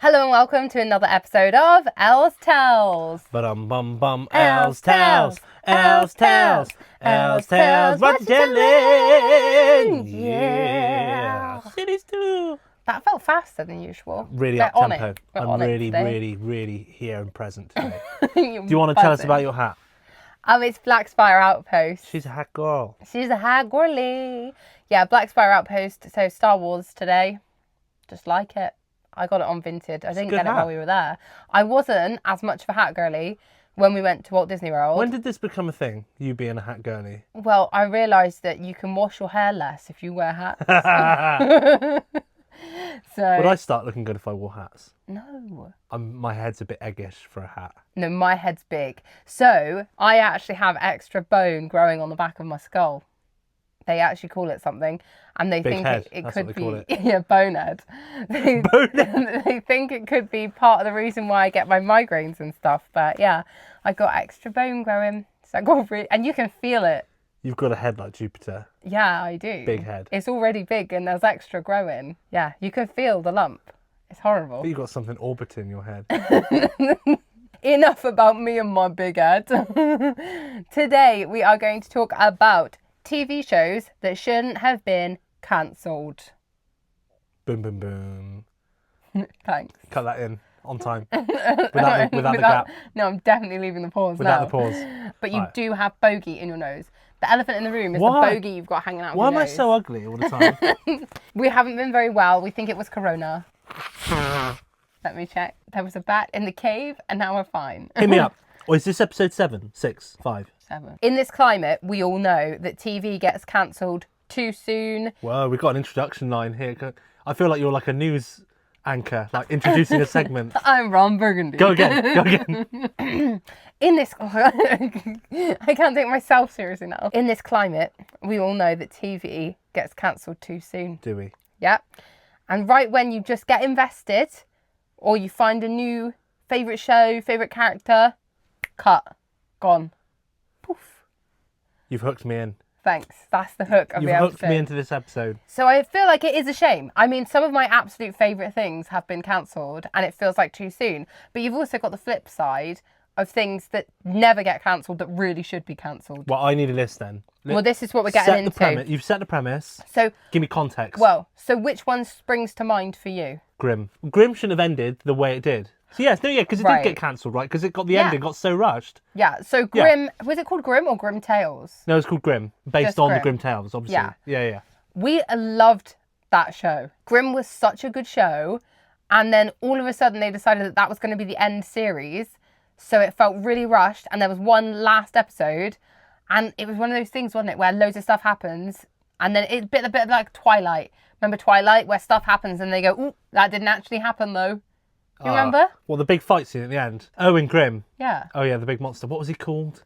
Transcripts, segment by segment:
Hello and welcome to another episode of Elz Tells. Elz Tells, Elz Tells, Elz Tells, what you telling? Yeah. Cities too. That felt faster than usual. Really They're up on tempo. it. We're I'm on it really, today. really here and present today. Do Do you want to tell us about your hat? It's Black Spire Outpost. She's a hat girl. She's a hat girly. Yeah, Black Spire Outpost. So Star Wars today. Just like it. I got it on Vinted. I didn't get it while we were there. I wasn't as much of a hat girly when we went to Walt Disney World. When did this become a thing, you being a hat girly? Well, I realised that you can wash your hair less if you wear hats. So Would I start looking good if I wore hats? No. My head's a bit eggish for a hat. No, my head's big. So I actually have extra bone growing on the back of my skull. They actually call it something, and they Big think head. it That's could what they be call it. yeah, bonehead. They think it could be part of the reason why I get my migraines and stuff. But yeah, I got extra bone growing, so I got and you can feel it. You've got a head like Jupiter. Yeah, I do. Big head. It's already big, and there's extra growing. Yeah, you can feel the lump. It's horrible. But you've got something orbiting your head. Enough about me and my big head. Today we are going to talk about TV shows that shouldn't have been cancelled. Boom, boom, boom. Thanks. Cut that in on time. Without the gap. No, I'm definitely leaving the pause Without now. the pause. But you Right. do have bogey in your nose. The elephant in the room is Why? the bogey you've got hanging out of Why your am I nose. so ugly all the time? We haven't been very well. We think it was corona. Let me check. There was a bat in the cave and now we're fine. Hit me up. Or is this episode 7, 6, 5? 7. In this climate, we all know that TV gets cancelled too soon. Well, we've got an introduction line here. I feel like you're like a news anchor, like introducing a segment. I'm Ron Burgundy. Go again. In this... I can't take myself seriously now. In this climate, we all know that TV gets cancelled too soon. Do we? Yep. And right when you just get invested, or you find a new favourite show, favourite character, cut. Gone. Poof. You've hooked me in. Thanks. That's the hook of You've the episode. hooked me into this episode. So I feel like it is a shame. I mean, some of my absolute favourite things have been cancelled and it feels like too soon. But you've also got the flip side of things that never get cancelled that really should be cancelled. Well, I need a list then. Well, this is what we're getting into. You've set the premise. So, Give me context. so which one springs to mind for you? Grimm. Grimm shouldn't have ended the way it did. So because it Right. did get cancelled, right? Because the Yeah. ending got so rushed. Yeah, so Grimm, was it called Grimm or Grimm Tales? No, it's called Grimm, based Just on Grimm. the Grimm Tales, obviously. Yeah. Yeah. We loved that show. Grimm was such a good show. And then all of a sudden they decided that that was going to be the end series. So it felt really rushed. And there was one last episode. And it was one of those things, wasn't it, where loads of stuff happens. And then it's a bit like Twilight. Remember Twilight, where stuff happens and they go, ooh, that didn't actually happen though. Do you remember? Well, the big fight scene at the end. Oh, in Grimm. Yeah. Oh, yeah, the big monster. What was he called?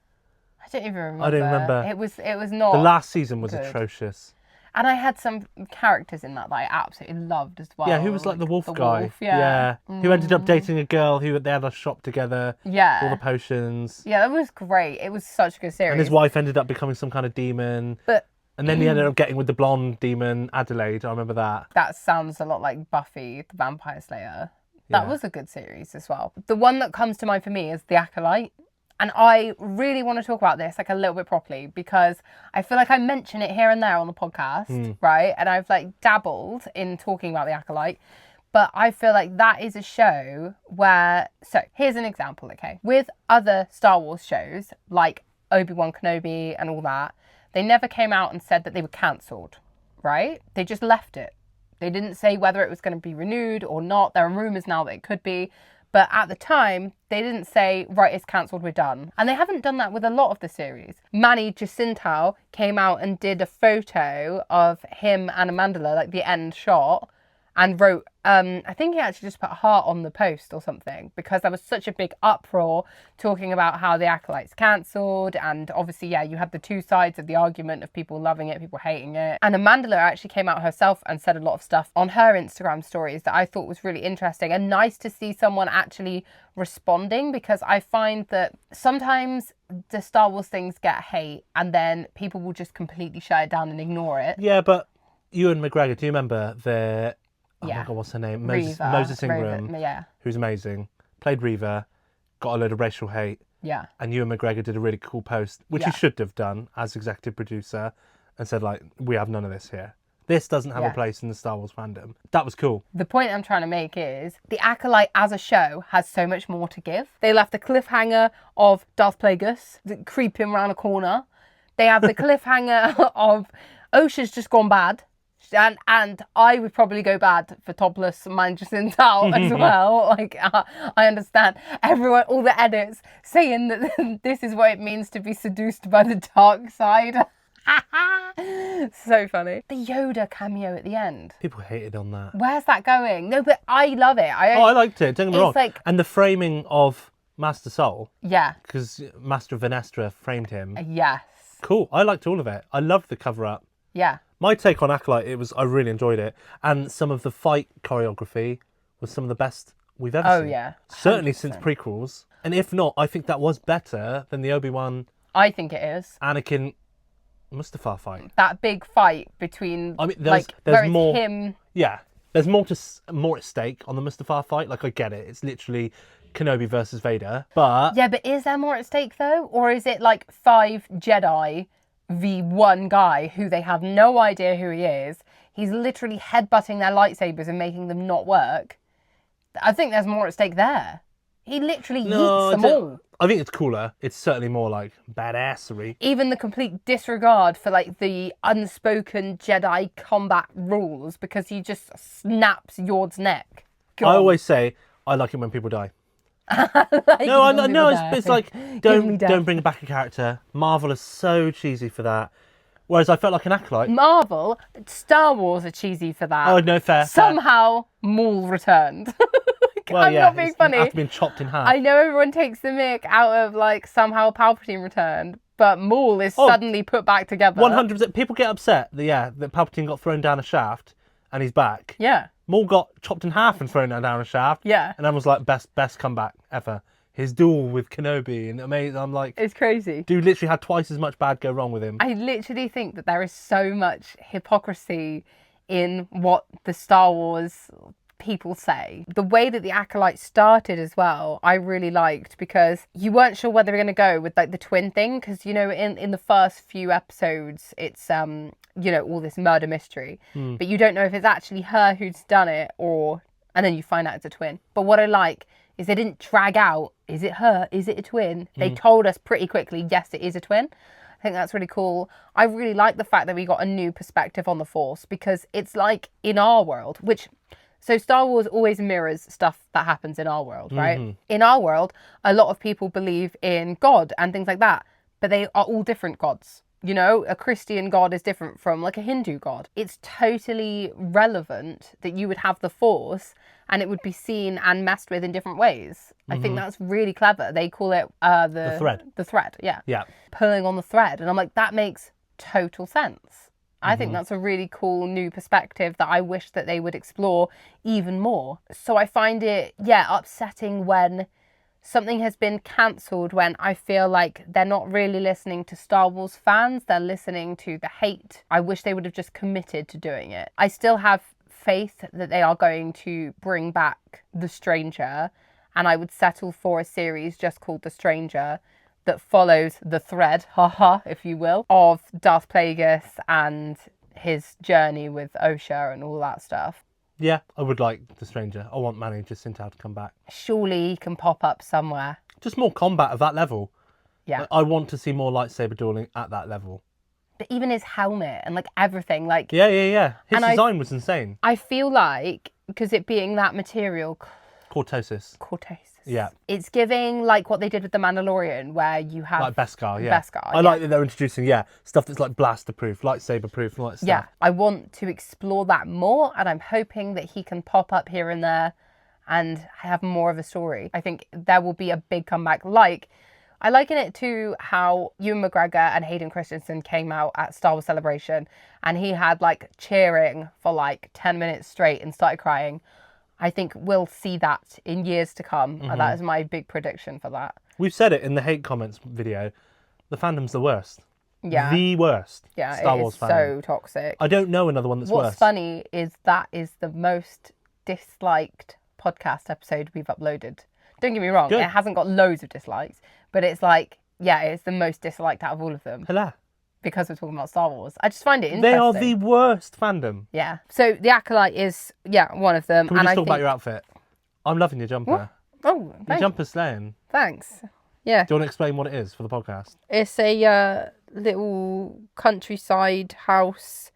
I don't even remember. I don't remember. It was not. The last season was good. atrocious. And I had some characters in that I absolutely loved as well. Yeah, who was like the wolf the guy? Wolf, yeah. Who ended up dating a girl who they had a shop together. Yeah. All the potions. Yeah, that was great. It was such a good series. And his wife ended up becoming some kind of demon. But And then he ended up getting with the blonde demon, Adelaide. I remember that. that sounds a lot like Buffy the Vampire Slayer. That Yeah. was a good series as well. The one that comes to mind for me is The Acolyte. And I really want to talk about this like a little bit properly because I feel like I mention it here and there on the podcast, right? And I've like dabbled in talking about The Acolyte. But I feel like that is a show where... So, here's an example, okay? With other Star Wars shows, like Obi-Wan Kenobi and all that, they never came out and said that they were cancelled, right? They just left it. They didn't say whether it was going to be renewed or not. There are rumours now that it could be. But at the time, they didn't say, right, it's cancelled, we're done. And they haven't done that with a lot of the series. Manny Jacinto came out and did a photo of him and Amandla, like the end shot, and wrote, I think he actually just put a heart on the post or something because there was such a big uproar talking about how The Acolyte's cancelled. And obviously, yeah, you had the two sides of the argument of people loving it, people hating it. And Amandla actually came out herself and said a lot of stuff on her Instagram stories that I thought was really interesting and nice to see someone actually responding because I find that sometimes the Star Wars things get hate and then people will just completely shut it down and ignore it. Yeah, but Ewan McGregor, do you remember oh Yeah. my God, what's her name? Reva, Moses Ingram, yeah. who's amazing, played Reva, got a load of racial hate. Yeah. And Ewan McGregor did a really cool post, which he should have done as executive producer, and said, like, we have none of this here. This doesn't have a place in the Star Wars fandom. That was cool. The point I'm trying to make is The Acolyte as a show has so much more to give. They left the cliffhanger of Darth Plagueis creeping around a corner. They have the cliffhanger of Osha's just gone bad. And I would probably go bad for topless Manchester Tao as well. Like, I understand everyone, all the edits saying that this is what it means to be seduced by the dark side. So funny. The Yoda cameo at the end. People hated on that. Where's that going? No, but I love it. I liked it. Don't get me wrong. Like, and the framing of Master Soul. Yeah. Because Master Venestra framed him. Yes. Cool. I liked all of it. I loved the cover up. Yeah. My take on Acolyte, I really enjoyed it. And some of the fight choreography was some of the best we've ever seen. Oh, yeah. 100%. Certainly since prequels. And if not, I think that was better than the Obi-Wan... I think it is. Anakin Mustafar fight. That big fight between, there's where more, it's him... Yeah. There's more at stake on the Mustafar fight. Like, I get it. It's literally Kenobi versus Vader. But... Yeah, but is there more at stake, though? Or is it, like, 5 Jedi... the one guy who they have no idea who he is? He's literally headbutting their lightsabers and making them not work. I think there's more at stake there. He literally yeets them all. I think it's cooler. It's certainly more like badassery. Even the complete disregard for like the unspoken Jedi combat rules because he just snaps Yord's neck. I always say I like it when people die. It's like don't bring back a character. Marvel is so cheesy for that. Whereas I felt like an Acolyte. Marvel, Star Wars are cheesy for that. Oh no, fair. Somehow Maul returned. Well, I'm not being funny. After being chopped in half. I know everyone takes the mick out of like somehow Palpatine returned, but Maul is suddenly put back together. 100%. People get upset that Palpatine got thrown down a shaft and he's back. Yeah. Maul got chopped in half and thrown down a shaft. Yeah. And everyone's like, best comeback ever. His duel with Kenobi and amazing. I'm like, it's crazy. Dude literally had twice as much bad go wrong with him. I literally think that there is so much hypocrisy in what the Star Wars people say. The way that the Acolyte started as well, I really liked because you weren't sure whether they were going to go with like the twin thing because, you know, in the first few episodes, it's, you know, all this murder mystery, but you don't know if it's actually her who's done it and then you find out it's a twin. But what I like is they didn't drag out, is it her? Is it a twin? They told us pretty quickly, yes, it is a twin. I think that's really cool. I really like the fact that we got a new perspective on the Force because it's like in our world, so Star Wars always mirrors stuff that happens in our world, right? Mm-hmm. In our world, a lot of people believe in God and things like that, but they are all different gods. You know, a Christian God is different from like a Hindu God. It's totally relevant that you would have the Force and it would be seen and messed with in different ways. I think that's really clever. They call it the thread. The thread, yeah. Yeah. Pulling on the thread. And I'm like, that makes total sense. I think that's a really cool new perspective that I wish that they would explore even more. So I find it, upsetting when something has been cancelled when I feel like they're not really listening to Star Wars fans. They're listening to the hate. I wish they would have just committed to doing it. I still have faith that they are going to bring back The Stranger, and I would settle for a series just called The Stranger that follows the thread, if you will, of Darth Plagueis and his journey with Osha and all that stuff. Yeah, I would like The Stranger. I want Manny Jacinto to come back. Surely he can pop up somewhere. Just more combat of that level. Yeah. I want to see more lightsaber dueling at that level. But even his helmet and like everything, like... Yeah. His design was insane. I feel like, because it being that material... Cortosis. Yeah. It's giving like what they did with The Mandalorian, where you have... Like Beskar, yeah. Beskar, I like that they're introducing, stuff that's like blaster-proof, lightsaber-proof, and all that stuff. Yeah, I want to explore that more, and I'm hoping that he can pop up here and there and have more of a story. I think there will be a big comeback. Like, I liken it to how Ewan McGregor and Hayden Christensen came out at Star Wars Celebration, and he had like cheering for like 10 minutes straight and started crying. I think we'll see that in years to come. And that is my big prediction for that. We've said it in the hate comments video. The fandom's the worst. Yeah. The worst Yeah, Star it Wars is fandom. so toxic. I don't know another one that's What's worse. funny is that is the most disliked podcast episode we've uploaded. Don't get me wrong, Good. it hasn't got loads of dislikes, but it's like, yeah, it's the most disliked out of all of them. Hello. Because we're talking about Star Wars. I just find it interesting. They are the worst fandom. Yeah. So the Acolyte is, one of them. Can we just talk about your outfit? I'm loving your jumper. What? Oh, your jumper's slaying. Thanks. Yeah. Do you want to explain what it is for the podcast? It's a little countryside house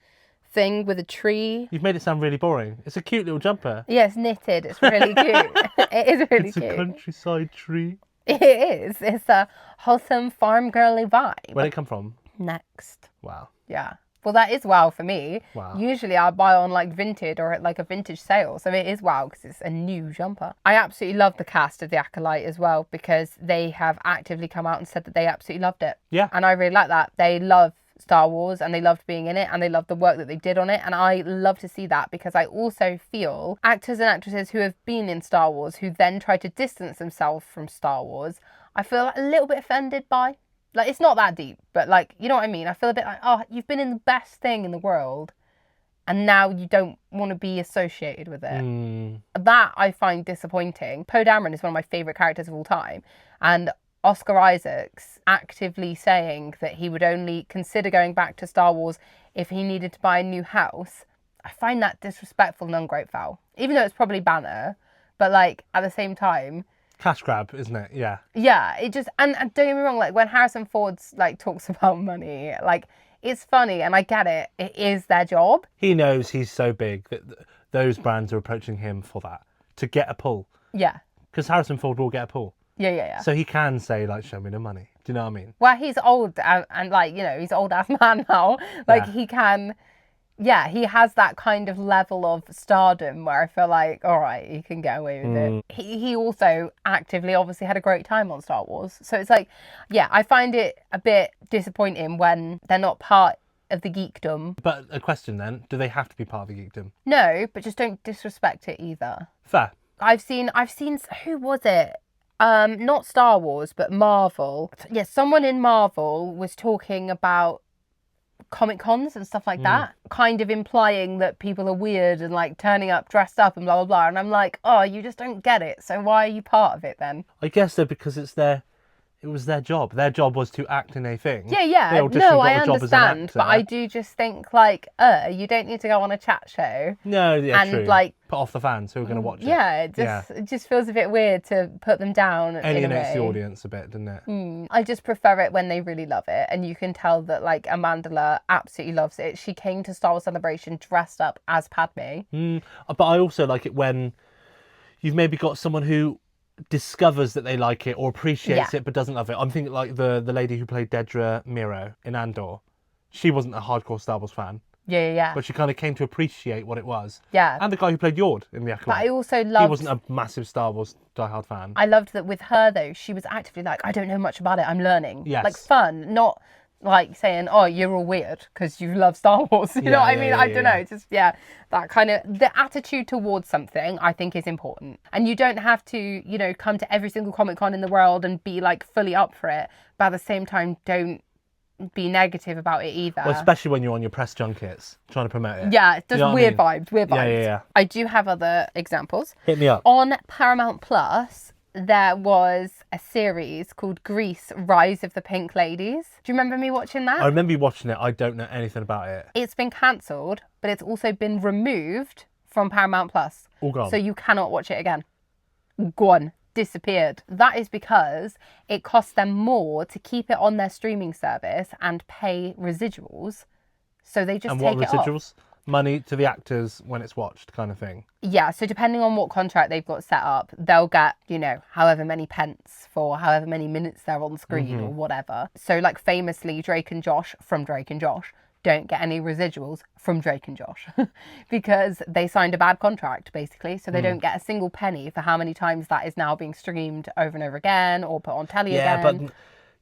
thing with a tree. You've made it sound really boring. It's a cute little jumper. Yeah, it's knitted. It's really cute. It is really cute. It's a countryside tree. It is. It's a wholesome farm girly vibe. Where'd it come from? Next. Wow. Yeah. Well, that is wow for me. Wow. Usually I buy on like Vinted or at like a vintage sale. So it is wow because it's a new jumper. I absolutely love the cast of The Acolyte as well because they have actively come out and said that they absolutely loved it. Yeah. And I really like that. They love Star Wars and they loved being in it and they loved the work that they did on it. And I love to see that because I also feel actors and actresses who have been in Star Wars who then try to distance themselves from Star Wars, I feel a little bit offended by. Like, it's not that deep, but, like, you know what I mean? I feel a bit like, oh, you've been in the best thing in the world, and now you don't want to be associated with it. That I find disappointing. Poe Dameron is one of my favourite characters of all time, and Oscar Isaac's actively saying that he would only consider going back to Star Wars if he needed to buy a new house. I find that disrespectful and ungrateful, even though it's probably banter, but, like, at the same time... Cash grab, isn't it? Yeah. Yeah, it just, and don't get me wrong, like when Harrison Ford's like talks about money, like it's funny and I get it. It is their job. He knows he's so big that those brands are approaching him for that, to get a pull. Yeah. Because Harrison Ford will get a pull. Yeah. So he can say, like, show me the money. Do you know what I mean? Well, he's old and like, you know, he's old ass man now. Like he can, he has that kind of level of stardom where I feel like, all right, he can get away with it. He also actively obviously had a great time on Star Wars. So it's like, I find it a bit disappointing when they're not part of the geekdom. But a question then, do they have to be part of the geekdom? No, but just don't disrespect it either. Fair. I've seen, who was it? Not Star Wars, but Marvel. Yeah, someone in Marvel was talking about Comic Cons and stuff like that, kind of implying that people are weird and like turning up dressed up and blah blah blah, and I'm like, oh, you just don't get it, so why are you part of it then? I guess though, because it was their job. Their job was to act in a thing. Yeah. They auditioned, No, got I the job as an understand, actor. but I do just think like, you don't need to go on a chat show. No, yeah, and true. like put off the fans who are going to watch it. Yeah, it just feels a bit weird to put them down. Alienates the audience a bit, doesn't it? I just prefer it when they really love it, and you can tell that like Amandla absolutely loves it. She came to Star Wars Celebration dressed up as Padme. But I also like it when you've maybe got someone who discovers that they like it or appreciates it but doesn't love it. I'm thinking like the lady who played Dedra Miro in Andor. She wasn't a hardcore Star Wars fan. Yeah. But she kind of came to appreciate what it was. Yeah. And the guy who played Yord in The Acolyte. But I also loved... He wasn't a massive Star Wars diehard fan. I loved that with her, though, she was actively like, I don't know much about it, I'm learning. Yes. Like, fun, not like saying, oh, you're all weird because you love Star Wars. You know what I mean? I don't know. Just, that kind of... The attitude towards something, I think, is important. And you don't have to, you know, come to every single Comic-Con in the world and be, like, fully up for it. But at the same time, don't be negative about it either. Well, especially when you're on your press junkets trying to promote it. Yeah, just weird vibes. Yeah. I do have other examples. Hit me up. On Paramount Plus, there was a series called Grease, Rise of the Pink Ladies. Do you remember me watching that? I remember you watching it. I don't know anything about it. It's been cancelled, but it's also been removed from Paramount Plus. All gone. So you cannot watch it again. Gone. Disappeared. That is because it costs them more to keep it on their streaming service and pay residuals. So they just take it off. And what residuals? Money to the actors when it's watched kind of thing. Yeah, so depending on what contract they've got set up, they'll get, you know, however many pence for however many minutes they're on screen or whatever. So like famously, Drake and Josh from Drake and Josh don't get any residuals from Drake and Josh because they signed a bad contract basically, so they don't get a single penny for how many times that is now being streamed over and over again or put on telly again.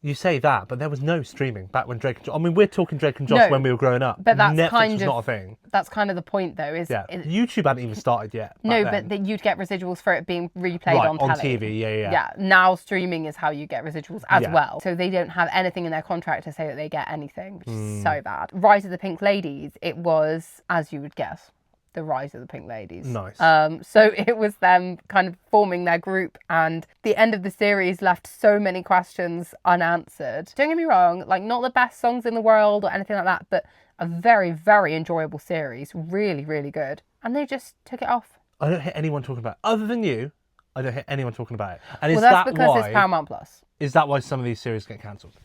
You say that, but there was no streaming back when Drake and Josh... I mean, we're talking Drake and Josh No, when we were growing up. But that's Netflix was not a thing. That's kind of the point, though. YouTube hadn't even started yet. No, but you'd get residuals for it being replayed on telly. TV, yeah. Yeah, now streaming is how you get residuals as well. So they don't have anything in their contract to say that they get anything, which is so bad. Rise of the Pink Ladies, it was, as you would guess, the Rise of the Pink Ladies. Nice. So it was them kind of forming their group, and the end of the series left so many questions unanswered. Don't get me wrong, like, not the best songs in the world or anything like that, but a very, very enjoyable series. Really, really good. And they just took it off. I don't hear anyone talking about it. Other than you, I don't hear anyone talking about it. And well, that's because it's Paramount Plus. Is that why some of these series get cancelled?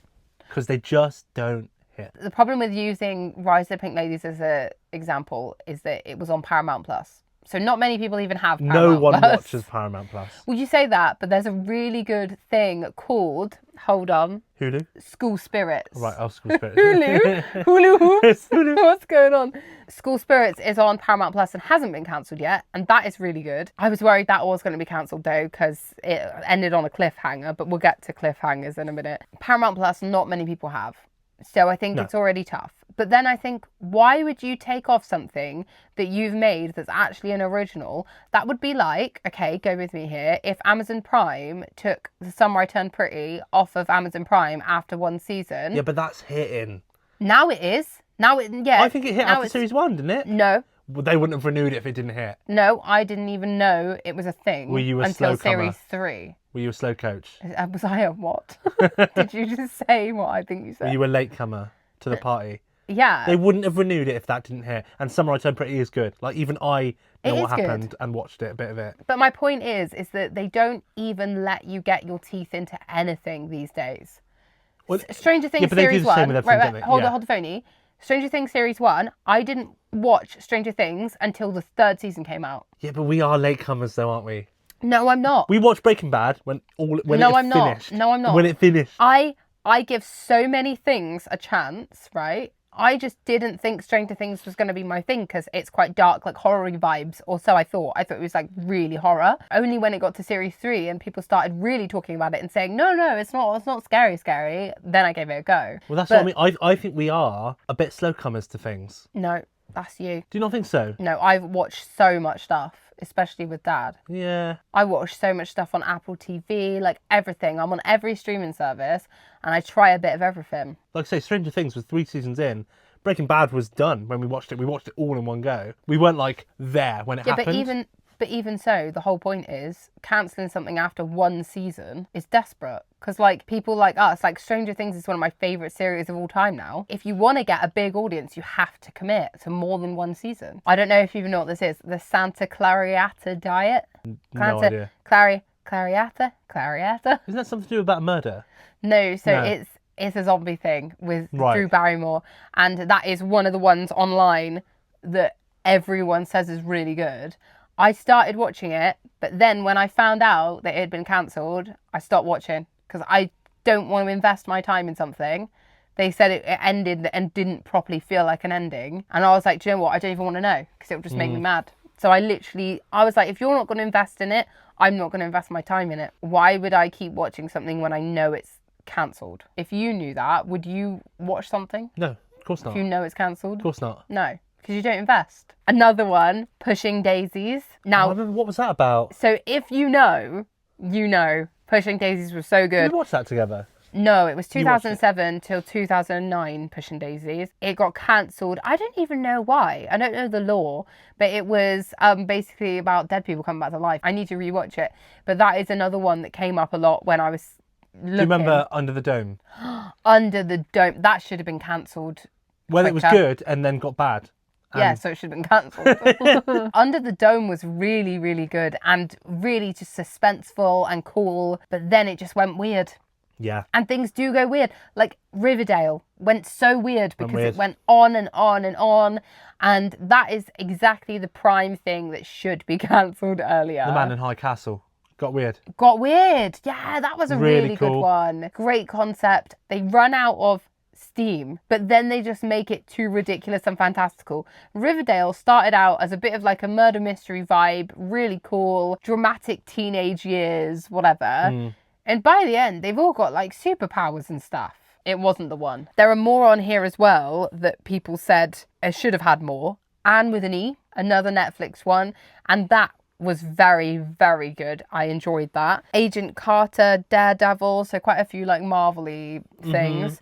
Because they just don't hit. The problem with using Rise of the Pink Ladies as an example is that it was on Paramount Plus. So not many people even have Paramount No one Plus. watches Paramount Plus. Well, you say that, but there's a really good thing called, hold on, Hulu? School Spirits. Right, School Spirits. Hulu. What's going on? School Spirits is on Paramount Plus and hasn't been cancelled yet, and that is really good. I was worried that was going to be cancelled, though, because it ended on a cliffhanger, but we'll get to cliffhangers in a minute. Paramount Plus, not many people have. So I think it's already tough. But then I think, why would you take off something that you've made that's actually an original? That would be like, okay, go with me here, if Amazon Prime took The Summer I Turned Pretty off of Amazon Prime after one season. Yeah, but that's hitting. Now it is. I think it hit after series 1, didn't it? No. Well, they wouldn't have renewed it if it didn't hit. No, I didn't even know it was a thing. Were you a until slow comer? series 3. Were you a slow coach? Was I a what? Did you just say what I think you said? Were you a latecomer to the party? Yeah. They wouldn't have renewed it if that didn't hit. And Summer I Turned Pretty is good. Like, even I know what happened and watched it, a bit of it. But my point is that they don't even let you get your teeth into anything these days. Well, Stranger Things Series 1. Hold the phony. Stranger Things Series 1, I didn't watch Stranger Things until the 3rd season came out. Yeah, but we are latecomers though, aren't we? No, I'm not. We watched Breaking Bad when it finished. No, I'm not. When it finished. I give so many things a chance, right? I just didn't think Stranger Things was going to be my thing because it's quite dark, like horror vibes, or so I thought. I thought it was like really horror. Only when it got to series 3 and people started really talking about it and saying, no, it's not scary, then I gave it a go. Well, that's what I mean. I think we are a bit slow comers to things. No, that's you. Do you not think so? No, I've watched so much stuff, especially with Dad. Yeah. I watch so much stuff on Apple TV, like everything. I'm on every streaming service and I try a bit of everything. Like I say, Stranger Things was 3 seasons in. Breaking Bad was done when we watched it. We watched it all in one go. We weren't like there when it happened. But even so, the whole point is cancelling something after one season is desperate. Because like people like us, like Stranger Things is one of my favourite series of all time now. If you want to get a big audience, you have to commit to more than one season. I don't know if you even know what this is. The Santa Clarita diet. No idea. Clarita? Isn't that something to do about murder? No, it's a zombie thing with Drew Barrymore. And that is one of the ones online that everyone says is really good. I started watching it, but then when I found out that it had been cancelled, I stopped watching because I don't want to invest my time in something. They said it ended and didn't properly feel like an ending. And I was like, do you know what? I don't even want to know because it would just make me mad. So I was like, if you're not going to invest in it, I'm not going to invest my time in it. Why would I keep watching something when I know it's cancelled? If you knew that, would you watch something? No, of course not. If you know it's cancelled? Of course not. No. Because you don't invest. Another one, Pushing Daisies. Now, what was that about? So if you know, Pushing Daisies was so good. Did we watch that together? No, it was 2007 till 2009, Pushing Daisies. It got cancelled. I don't even know why. I don't know the law, but it was basically about dead people coming back to life. I need to rewatch it. But that is another one that came up a lot when I was looking. Do you remember Under the Dome? Under the Dome. That should have been cancelled. Well, it was good and then got bad. Yeah, so it should have been cancelled. Under the Dome was really, really good and really just suspenseful and cool. But then it just went weird. Yeah. And things do go weird. Like Riverdale went so weird because it went on and on and on. And that is exactly the prime thing that should be cancelled earlier. The Man in High Castle. Got weird. Yeah, that was a really cool. Good one. Great concept. They run out of steam, but then they just make it too ridiculous and fantastical. Riverdale started out as a bit of like a murder mystery vibe, really cool, dramatic teenage years, whatever. And by the end, they've all got like superpowers and stuff. It wasn't the one. There are more on here as well that people said it should have had more. Anne with an E, another Netflix one. And that was very, very good. I enjoyed that. Agent Carter, Daredevil, so quite a few like Marvel-y things.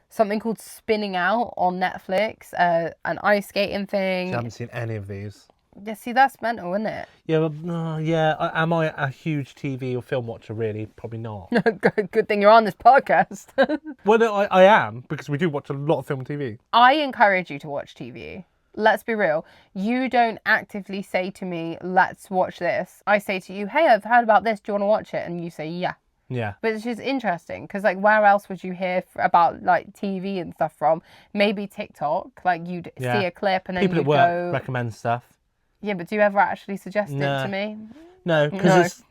Something called Spinning Out on Netflix, an ice skating thing. I haven't seen any of these. Yeah, see, that's mental, isn't it? Yeah, am I a huge TV or film watcher, really? Probably not. Good thing you're on this podcast. Well, no, I am, because we do watch a lot of film and TV. I encourage you to watch TV. Let's be real. You don't actively say to me, let's watch this. I say to you, hey, I've heard about this. Do you want to watch it? And you say, yeah. Yeah. But it's just interesting because, like, where else would you hear about, like, TV and stuff from? Maybe TikTok. Like, you'd see a clip and then people you'd at work go... recommend stuff. Yeah, but do you ever actually suggest it to me? No, because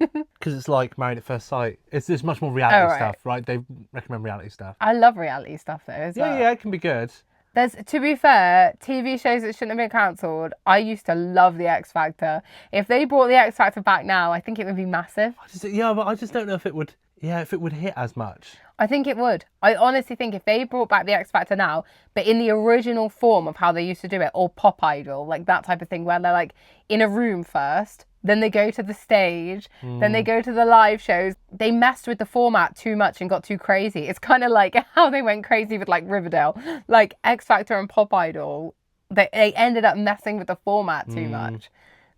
it's like Married at First Sight. It's much more reality stuff, right? They recommend reality stuff. I love reality stuff, though, as well. Yeah, it can be good. To be fair, TV shows that shouldn't have been cancelled, I used to love The X Factor. If they brought The X Factor back now, I think it would be massive. But I just don't know if it would... Yeah, if it would hit as much. I think it would. I honestly think if they brought back the X Factor now, but in the original form of how they used to do it, or Pop Idol, like that type of thing, where they're like in a room first, then they go to the stage, then they go to the live shows. They messed with the format too much and got too crazy. It's kind of like how they went crazy with like Riverdale. Like X Factor and Pop Idol, they ended up messing with the format too much.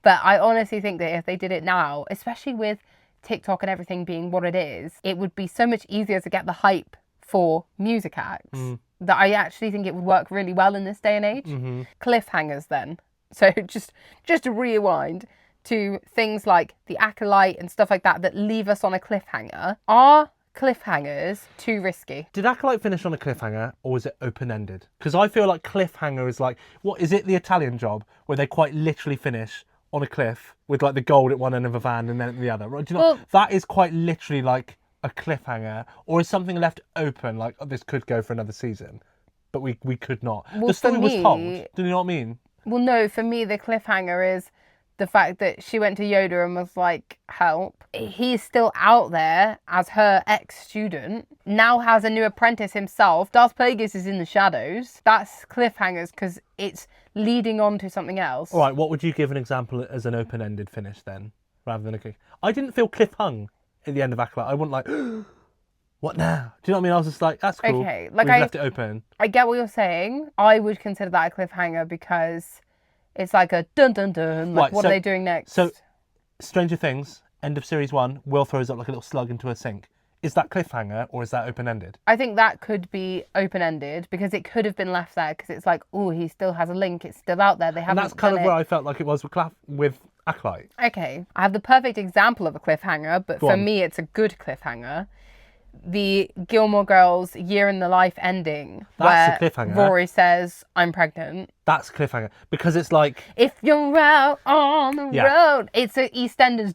But I honestly think that if they did it now, especially with TikTok and everything being what it is, it would be so much easier to get the hype for music acts that I actually think it would work really well in this day and age. Cliffhangers then. So just to rewind to things like The Acolyte and stuff like that leave us on a cliffhanger. Are cliffhangers too risky? Did Acolyte finish on a cliffhanger or was it open-ended? Because I feel like cliffhanger is like, what is it, the Italian Job, where they quite literally finish on a cliff with like the gold at one end of a van and then at the other. Right? Do you know, that is quite literally like a cliffhanger, or is something left open like, oh, this could go for another season, but we could not. Well, the story was told. Do you know what I mean? Well, no, for me the cliffhanger is the fact that she went to Yoda and was like, help. He's still out there as her ex-student, now has a new apprentice himself. Darth Plagueis is in the shadows. That's cliffhangers because it's leading on to something else. All right, what would you give an example as an open-ended finish then, rather than a cliff? I didn't feel cliff-hung at the end of Acolyte. I wasn't like, what now? Do you know what I mean? I was just like, that's cool. Okay, like we've left it open. I get what you're saying. I would consider that a cliffhanger because it's like a dun dun dun. Like, right, what are they doing next? So, Stranger Things, end of series 1, Will throws up like a little slug into a sink. Is that cliffhanger or is that open-ended? I think that could be open-ended because it could have been left there because it's like, oh, he still has a link. It's still out there. They haven't. And that's kind of where I felt like it was with Acolyte. Okay, I have the perfect example of a cliffhanger, but for me, it's a good cliffhanger. The Gilmore Girls Year in the Life ending. That's a cliffhanger. Rory says, I'm pregnant. That's a cliffhanger. Because it's like... If you're out on the road. It's a EastEnders.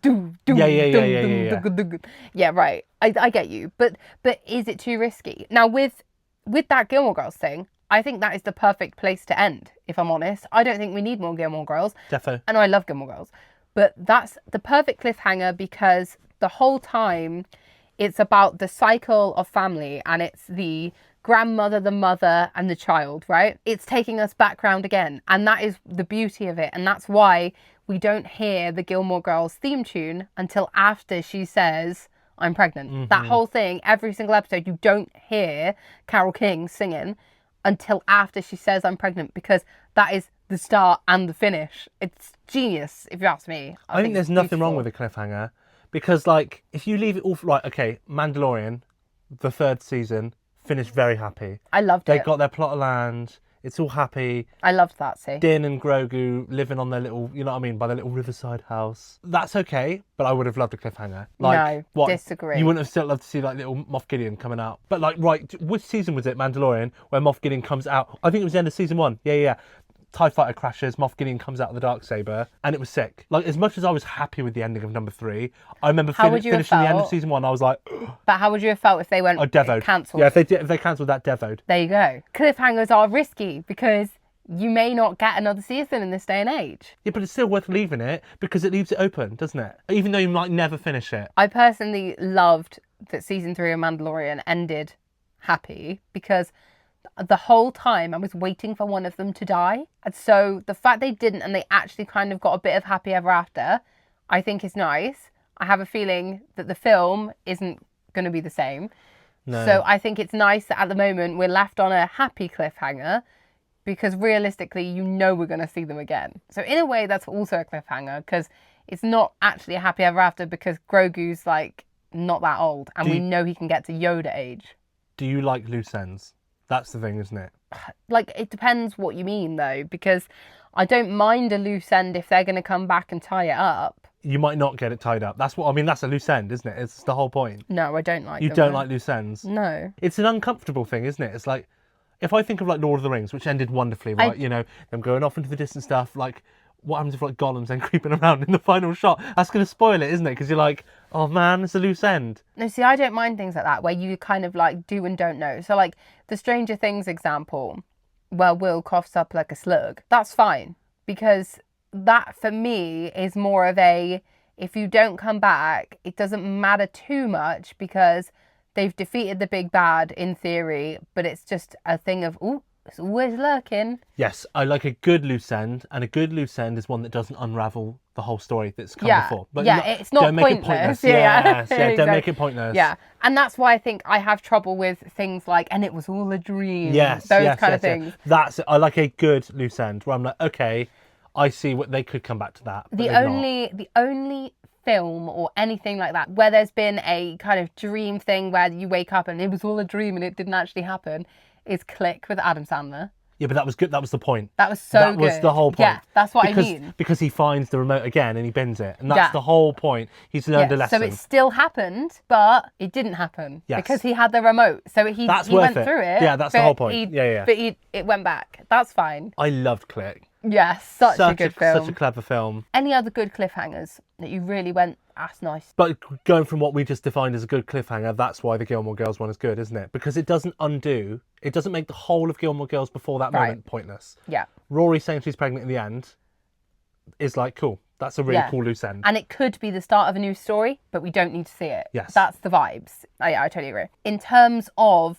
Yeah, right. I get you. But is it too risky? Now, with that Gilmore Girls thing, I think that is the perfect place to end, if I'm honest. I don't think we need more Gilmore Girls. Defo. And I love Gilmore Girls. But that's the perfect cliffhanger because the whole time... It's about the cycle of family and it's the grandmother, the mother and the child, right? It's taking us back round again. And that is the beauty of it. And that's why we don't hear the Gilmore Girls theme tune until after she says, I'm pregnant. That whole thing, every single episode, you don't hear Carole King singing until after she says, I'm pregnant, because that is the start and the finish. It's genius, if you ask me. I think there's nothing wrong with a cliffhanger. Because, like, if you leave it all... Right, okay, Mandalorian, the 3rd season, finished very happy. I loved it. They got their plot of land. It's all happy. I loved that, see. Din and Grogu living on their little... You know what I mean? By their little riverside house. That's okay, but I would have loved a cliffhanger. Like, no, disagree. You wouldn't have still loved to see, like, little Moff Gideon coming out. But, like, right, which season was it, Mandalorian, where Moff Gideon comes out? I think it was the end of season 1. Yeah. TIE fighter crashes, Moff Gideon comes out of the Darksaber, and it was sick. Like, as much as I was happy with the ending of number 3, I remember finishing the end of season 1, I was like... But how would you have felt if they went cancelled? Yeah, if they cancelled that, devoed. There you go. Cliffhangers are risky because you may not get another season in this day and age. Yeah, but it's still worth leaving it because it leaves it open, doesn't it? Even though you might never finish it. I personally loved that season 3 of Mandalorian ended happy, because the whole time I was waiting for one of them to die. And so the fact they didn't, and they actually kind of got a bit of happy ever after, I think is nice. I have a feeling that the film isn't going to be the same. No. So I think it's nice that at the moment we're left on a happy cliffhanger, because realistically, you know we're going to see them again. So in a way, that's also a cliffhanger, because it's not actually a happy ever after, because Grogu's like not that old, and we know he can get to Yoda age. Do you like loose ends? That's the thing, isn't it? Like, it depends what you mean, though, because I don't mind a loose end if they're going to come back and tie it up. You might not get it tied up. That's what I mean. That's a loose end, isn't it? It's the whole point. No, I don't like You them, don't no. like loose ends? No. It's an uncomfortable thing, isn't it? It's like, if I think of like Lord of the Rings, which ended wonderfully, right? You know, them going off into the distant stuff, like, what happens if like Gollum's then creeping around in the final shot? That's going to spoil it, isn't it? Because you're like, oh man, it's a loose end. No, see, I don't mind things like that, where you kind of like do and don't know. So like the Stranger Things example, where Will coughs up like a slug, that's fine, because that for me is more of a, if you don't come back, it doesn't matter too much, because they've defeated the big bad in theory, but it's just a thing of, ooh, it's always lurking. Yes, I like a good loose end, and a good loose end is one that doesn't unravel the whole story that's come before. But It's not don't pointless. Make it pointless. Yeah, Yes, don't make it pointless. Yeah, and that's why I think I have trouble with things like, and it was all a dream. Those kind of things. That's I like a good loose end where I'm like, okay, I see what they could come back to that. The only film or anything like that where there's been a kind of dream thing where you wake up and it was all a dream and it didn't actually happen is Click with Adam Sandler. Yeah, but that was good. That was the point. That was so good. That was the whole point. Yeah, that's what I mean. Because he finds the remote again and he bends it. And that's the whole point. He's learned a lesson. So it still happened, but it didn't happen. Yes. Because he had the remote. So he went through it. Yeah, that's the whole point. But it went back. That's fine. I loved Click. Yes, such a good film. Such a clever film. Any other good cliffhangers that you really went, that's nice? But going from what we just defined as a good cliffhanger, that's why the Gilmore Girls one is good, isn't it? Because it doesn't make the whole of Gilmore Girls before that moment pointless. Yeah. Rory saying she's pregnant in the end is like, cool. That's a really cool loose end. And it could be the start of a new story, but we don't need to see it. Yes. That's the vibes. I totally agree. In terms of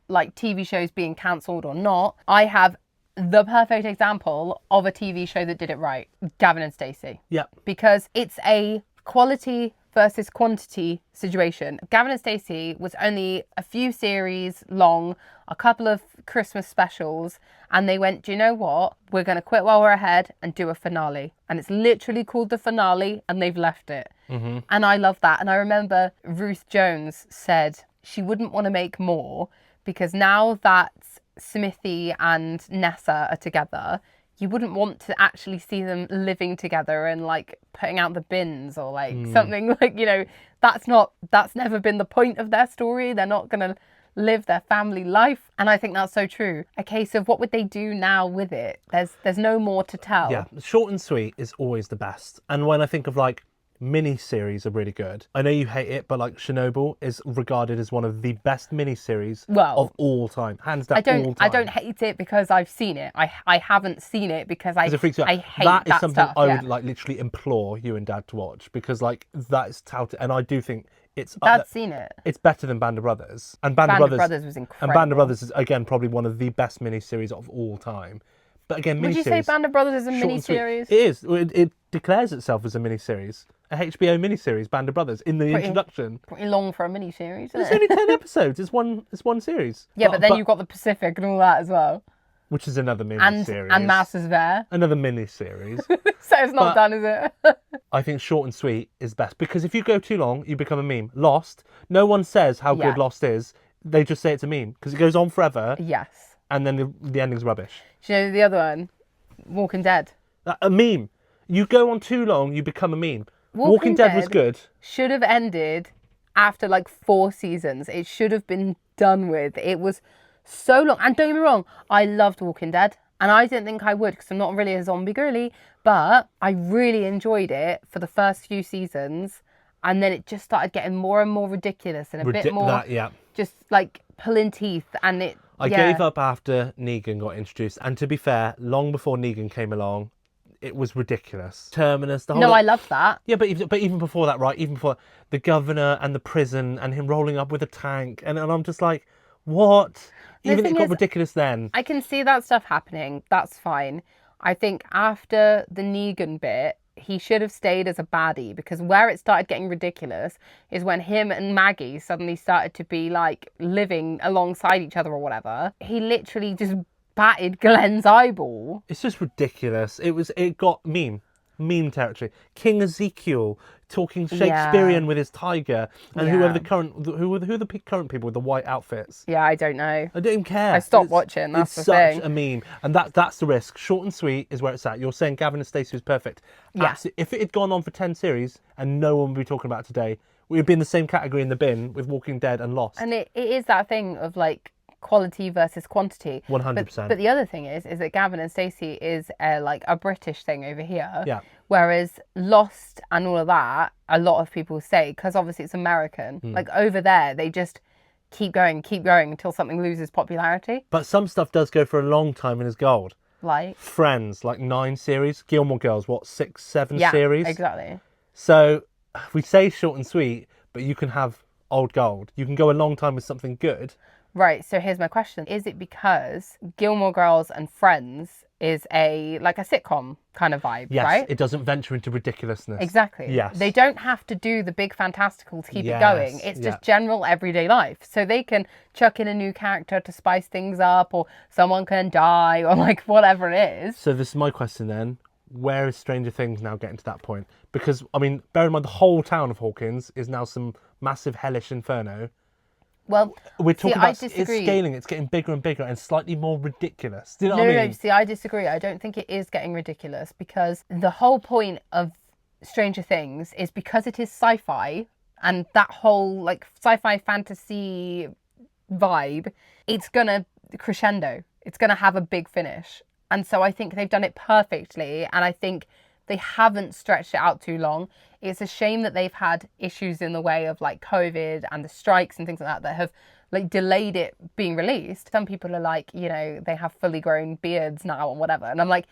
like TV shows being cancelled or not, I have the perfect example of a TV show that did it right. Gavin and Stacey. Yeah. Because it's a quality versus quantity situation. Gavin and Stacey was only a few series long, a couple of Christmas specials, and they went, do you know what? We're going to quit while we're ahead and do a finale. And it's literally called the finale, and they've left it. Mm-hmm. And I love that. And I remember Ruth Jones said she wouldn't want to make more, because now that Smithy and Nessa are together, you wouldn't want to actually see them living together and like putting out the bins or like something like, you know, that's never been the point of their story. They're not going to live their family life. And I think that's so true. A case of what would they do now with it? There's no more to tell. Yeah, short and sweet is always the best. And when I think of like mini-series are really good. I know you hate it, but like Chernobyl is regarded as one of the best mini-series of all time. Hands down, all time. I don't hate it because I've seen it. I haven't seen it because I hate that is something stuff, I would like literally implore you and Dad to watch, because like that is touted, and I do think it's Dad's seen it. It's better than Band of Brothers, and Band of Brothers was incredible. And Band of Brothers is again probably one of the best mini-series of all time. But again, would you say Band of Brothers is a mini-series? It is. It declares itself as a mini-series. A HBO mini-series, Band of Brothers, in the introduction. Pretty long for a mini-series, isn't it? It's only 10 episodes. It's one series. Yeah, but then you've got the Pacific and all that as well. Which is another mini-series. And Masters there. Another mini-series. So it's not done, is it? I think short and sweet is best, because if you go too long, you become a meme. Lost, no one says how good Lost is. They just say it's a meme, because it goes on forever. Yes. And then the ending's rubbish. Do you know the other one? Walking Dead. A meme. You go on too long, you become a meme. Walking Dead was good. Should have ended after like 4 seasons. It should have been done with. It was so long. And don't get me wrong, I loved Walking Dead. And I didn't think I would, because I'm not really a zombie girly. But I really enjoyed it for the first few seasons. And then it just started getting more and more ridiculous and a bit more just like pulling teeth. And I gave up after Negan got introduced. And to be fair, long before Negan came along, it was ridiculous. Terminus, the whole... No, I love that. Yeah, but even before that, right? Even before the governor and the prison and him rolling up with a tank. And I'm just like, what? Even it got ridiculous then. I can see that stuff happening. That's fine. I think after the Negan bit, he should have stayed as a baddie, because where it started getting ridiculous is when him and Maggie suddenly started to be like living alongside each other or whatever. He literally just batted Glenn's eyeball. It's just ridiculous. It got meme territory. King Ezekiel talking Shakespearean with his tiger, and who are the current people with the white outfits? Yeah, I don't know. I don't even care. I stopped watching. That's the thing. It's such a meme, and that's the risk. Short and sweet is where it's at. You're saying Gavin and Stacey was perfect. Yeah. If it had gone on for 10 series and no one would be talking about it today, we would be in the same category in the bin with Walking Dead and Lost. And it is that thing of like quality versus quantity. 100%. But the other thing is that Gavin and Stacey is like a British thing over here. Yeah. Whereas Lost and all of that, a lot of people say, because obviously it's American, like over there, they just keep going until something loses popularity. But some stuff does go for a long time and is gold. Like Friends, like 9 series. Gilmore Girls, what, 6, 7 yeah, series? Exactly. So we say short and sweet, but you can have old gold. You can go a long time with something good. Right, so here's my question. Is it because Gilmore Girls and Friends is a sitcom kind of vibe, yes, right? It doesn't venture into ridiculousness. Exactly. Yes. They don't have to do the big fantastical to keep it going. It's just general everyday life. So they can chuck in a new character to spice things up, or someone can die, or like whatever it is. So this is my question then. Where is Stranger Things now getting to that point? Because, I mean, bear in mind the whole town of Hawkins is now some massive hellish inferno. Well, we're talking about it's scaling. It's getting bigger and bigger and slightly more ridiculous. Do you know what I mean? No, see, I disagree. I don't think it is getting ridiculous, because the whole point of Stranger Things is because it is sci-fi, and that whole like sci-fi fantasy vibe, it's gonna crescendo. It's gonna have a big finish. And so I think they've done it perfectly, and I think they haven't stretched it out too long. It's a shame that they've had issues in the way of like COVID and the strikes and things like that have like delayed it being released. Some people are like, you know, they have fully grown beards now and whatever. And I'm like,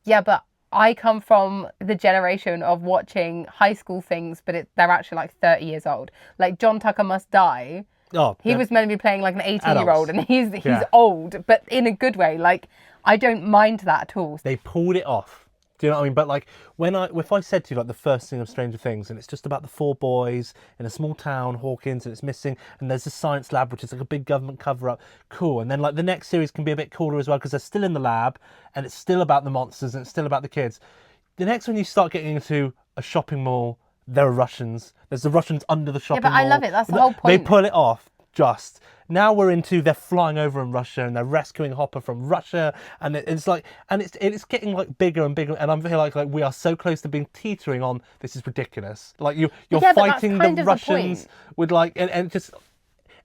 yeah, but I come from the generation of watching high school things, but they're actually like 30 years old. Like John Tucker Must Die. Oh, he was meant to be playing like an 18-year-old, and he's old, but in a good way. Like, I don't mind that at all. They pulled it off. Do you know what I mean? But like if I said to you like the first thing of Stranger Things, and it's just about the 4 boys in a small town, Hawkins, and it's missing, and there's a science lab which is like a big government cover-up, cool. And then like the next series can be a bit cooler as well because they're still in the lab, and it's still about the monsters, and it's still about the kids. The next one you start getting into a shopping mall, there are Russians. There's the Russians under the shopping mall. Yeah, but I love it. That's the whole point. They pull it off. Just now we're into they're flying over in Russia and they're rescuing Hopper from Russia, and it's like, and it's getting like bigger and bigger, and I'm feeling like we are so close to being teetering on this is ridiculous. Like you're fighting the Russians with like and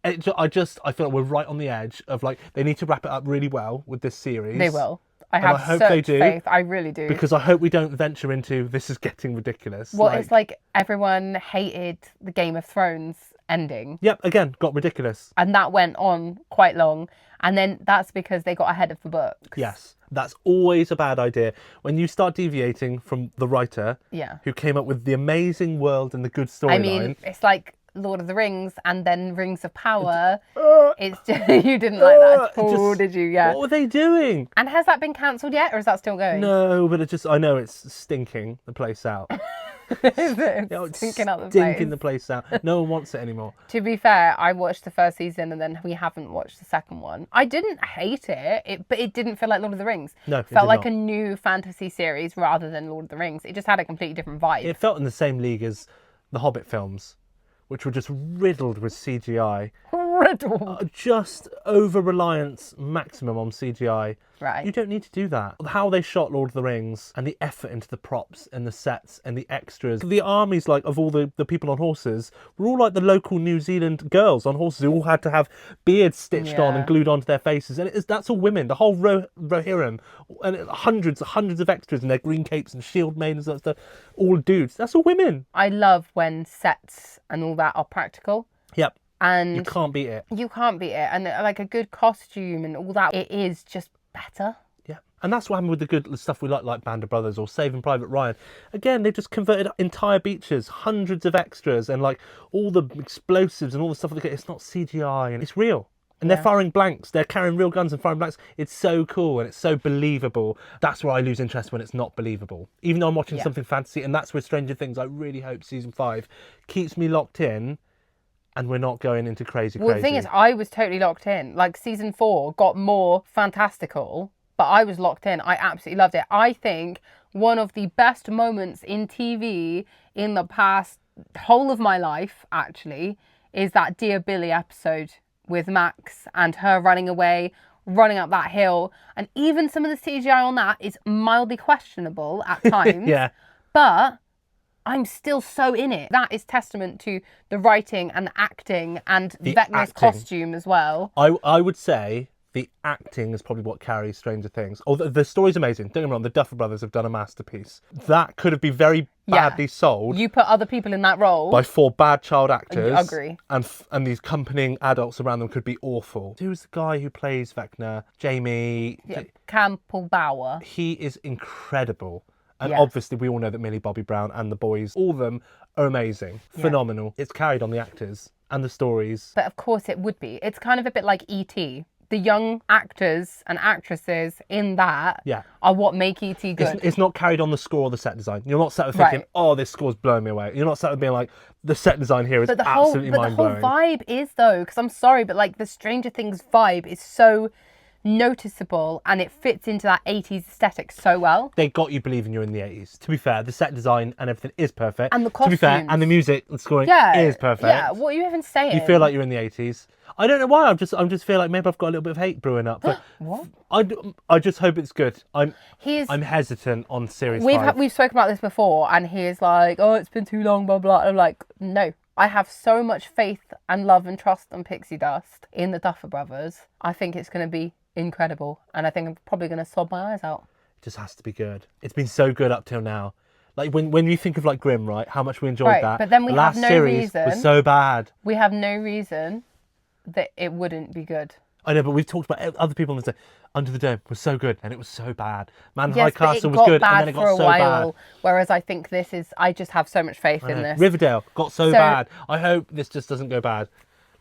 I feel like we're right on the edge of like they need to wrap it up really well with this series. They will. I hope they do. Faith. I really do. Because I hope we don't venture into this is getting ridiculous. Well, it's like everyone hated the Game of Thrones ending. Yep, again, got ridiculous. And that went on quite long. And then that's because they got ahead of the books. Yes, that's always a bad idea. When you start deviating from the writer who came up with the amazing world and the good storyline. I mean, it's like Lord of the Rings and then Rings of Power. It's just, you didn't like that at all, did you? Yeah. What were they doing? And has that been cancelled yet, or is that still going? No, but I know it's stinking the place out. Is it? It's stinking out the place. Stinking the place out. No one wants it anymore. To be fair, I watched the first season and then we haven't watched the second one. I didn't hate it, but it didn't feel like Lord of the Rings. No, it felt like a new fantasy series rather than Lord of the Rings. It just had a completely different vibe. It felt in the same league as the Hobbit films, which were just riddled with CGI. Riddled? Just over-reliance maximum on CGI. Right. You don't need to do that. How they shot Lord of the Rings and the effort into the props and the sets and the extras. The armies like of all the people on horses were all like the local New Zealand girls on horses who all had to have beards stitched on and glued onto their faces. And that's all women. The whole Rohirrim. And hundreds of extras in their green capes and shield maidens and stuff. All dudes. That's all women. I love when sets and all that are practical. Yep. And you can't beat it. You can't beat it. And like a good costume and all that, it is just better. Yeah. And that's what happened with the good stuff we like Band of Brothers or Saving Private Ryan. Again, they just converted entire beaches, hundreds of extras, and like all the explosives and all the stuff. It's not CGI and it's real. And they're firing blanks. They're carrying real guns and firing blanks. It's so cool and it's so believable. That's where I lose interest when it's not believable. Even though I'm watching something fantasy, and that's where Stranger Things, I really hope season 5 keeps me locked in and we're not going into crazy. The thing is, I was totally locked in. Like season 4 got more fantastical, but I was locked in. I absolutely loved it. I think one of the best moments in TV in the past whole of my life, actually, is that Dear Billy episode with Max and her running away, running up that hill. And even some of the CGI on that is mildly questionable at times. But I'm still so in it. That is testament to the writing and the acting and Vecna's costume as well. I would say the acting is probably what carries Stranger Things. Although the story's amazing. Don't get me wrong, the Duffer Brothers have done a masterpiece. That could have been very badly sold. You put other people in that role. By 4 bad child actors. I agree. And these accompanying adults around them could be awful. Who's the guy who plays Vecna? Jamie... Campbell Bower. He is incredible. And obviously we all know that Millie Bobby Brown and the boys, all of them are amazing. Phenomenal. It's carried on the actors and the stories. But of course it would be. It's kind of a bit like E.T. The young actors and actresses in that are what make E.T. good. It's not carried on the score or the set design. You're not sat there thinking, oh, this score's blowing me away. You're not sat there being like, the set design here is absolutely mind-blowing. But the whole vibe is, though, because I'm sorry, but like the Stranger Things vibe is so noticeable and it fits into that 80s aesthetic so well. They got you believing you're in the 80s. To be fair, the set design and everything is perfect. And the costumes. To be fair, and the music and scoring is perfect. Yeah, what are you even saying? You feel like you're in the 80s. I don't know why. I'm just feel like maybe I've got a little bit of hate brewing up. But what? I just hope it's good. I'm hesitant on series 5. We've spoken about this before, and he's like, oh, it's been too long, blah blah. And I'm like, no. I have so much faith and love and trust and pixie dust in the Duffer Brothers. I think it's going to be incredible, and I think I'm probably going to sob my eyes out. It just has to be good. It's been so good up till now. Like when you think of like Grimm, right? How much we enjoyed that. But then we have no reason. Was so bad. We have no reason that it wouldn't be good. I know, but we've talked about other people and say Under the Dome was so good and it was so bad. Yes, High Castle was good and then it got so bad. Whereas I think I just have so much faith in this. Riverdale got so bad. I hope this just doesn't go bad.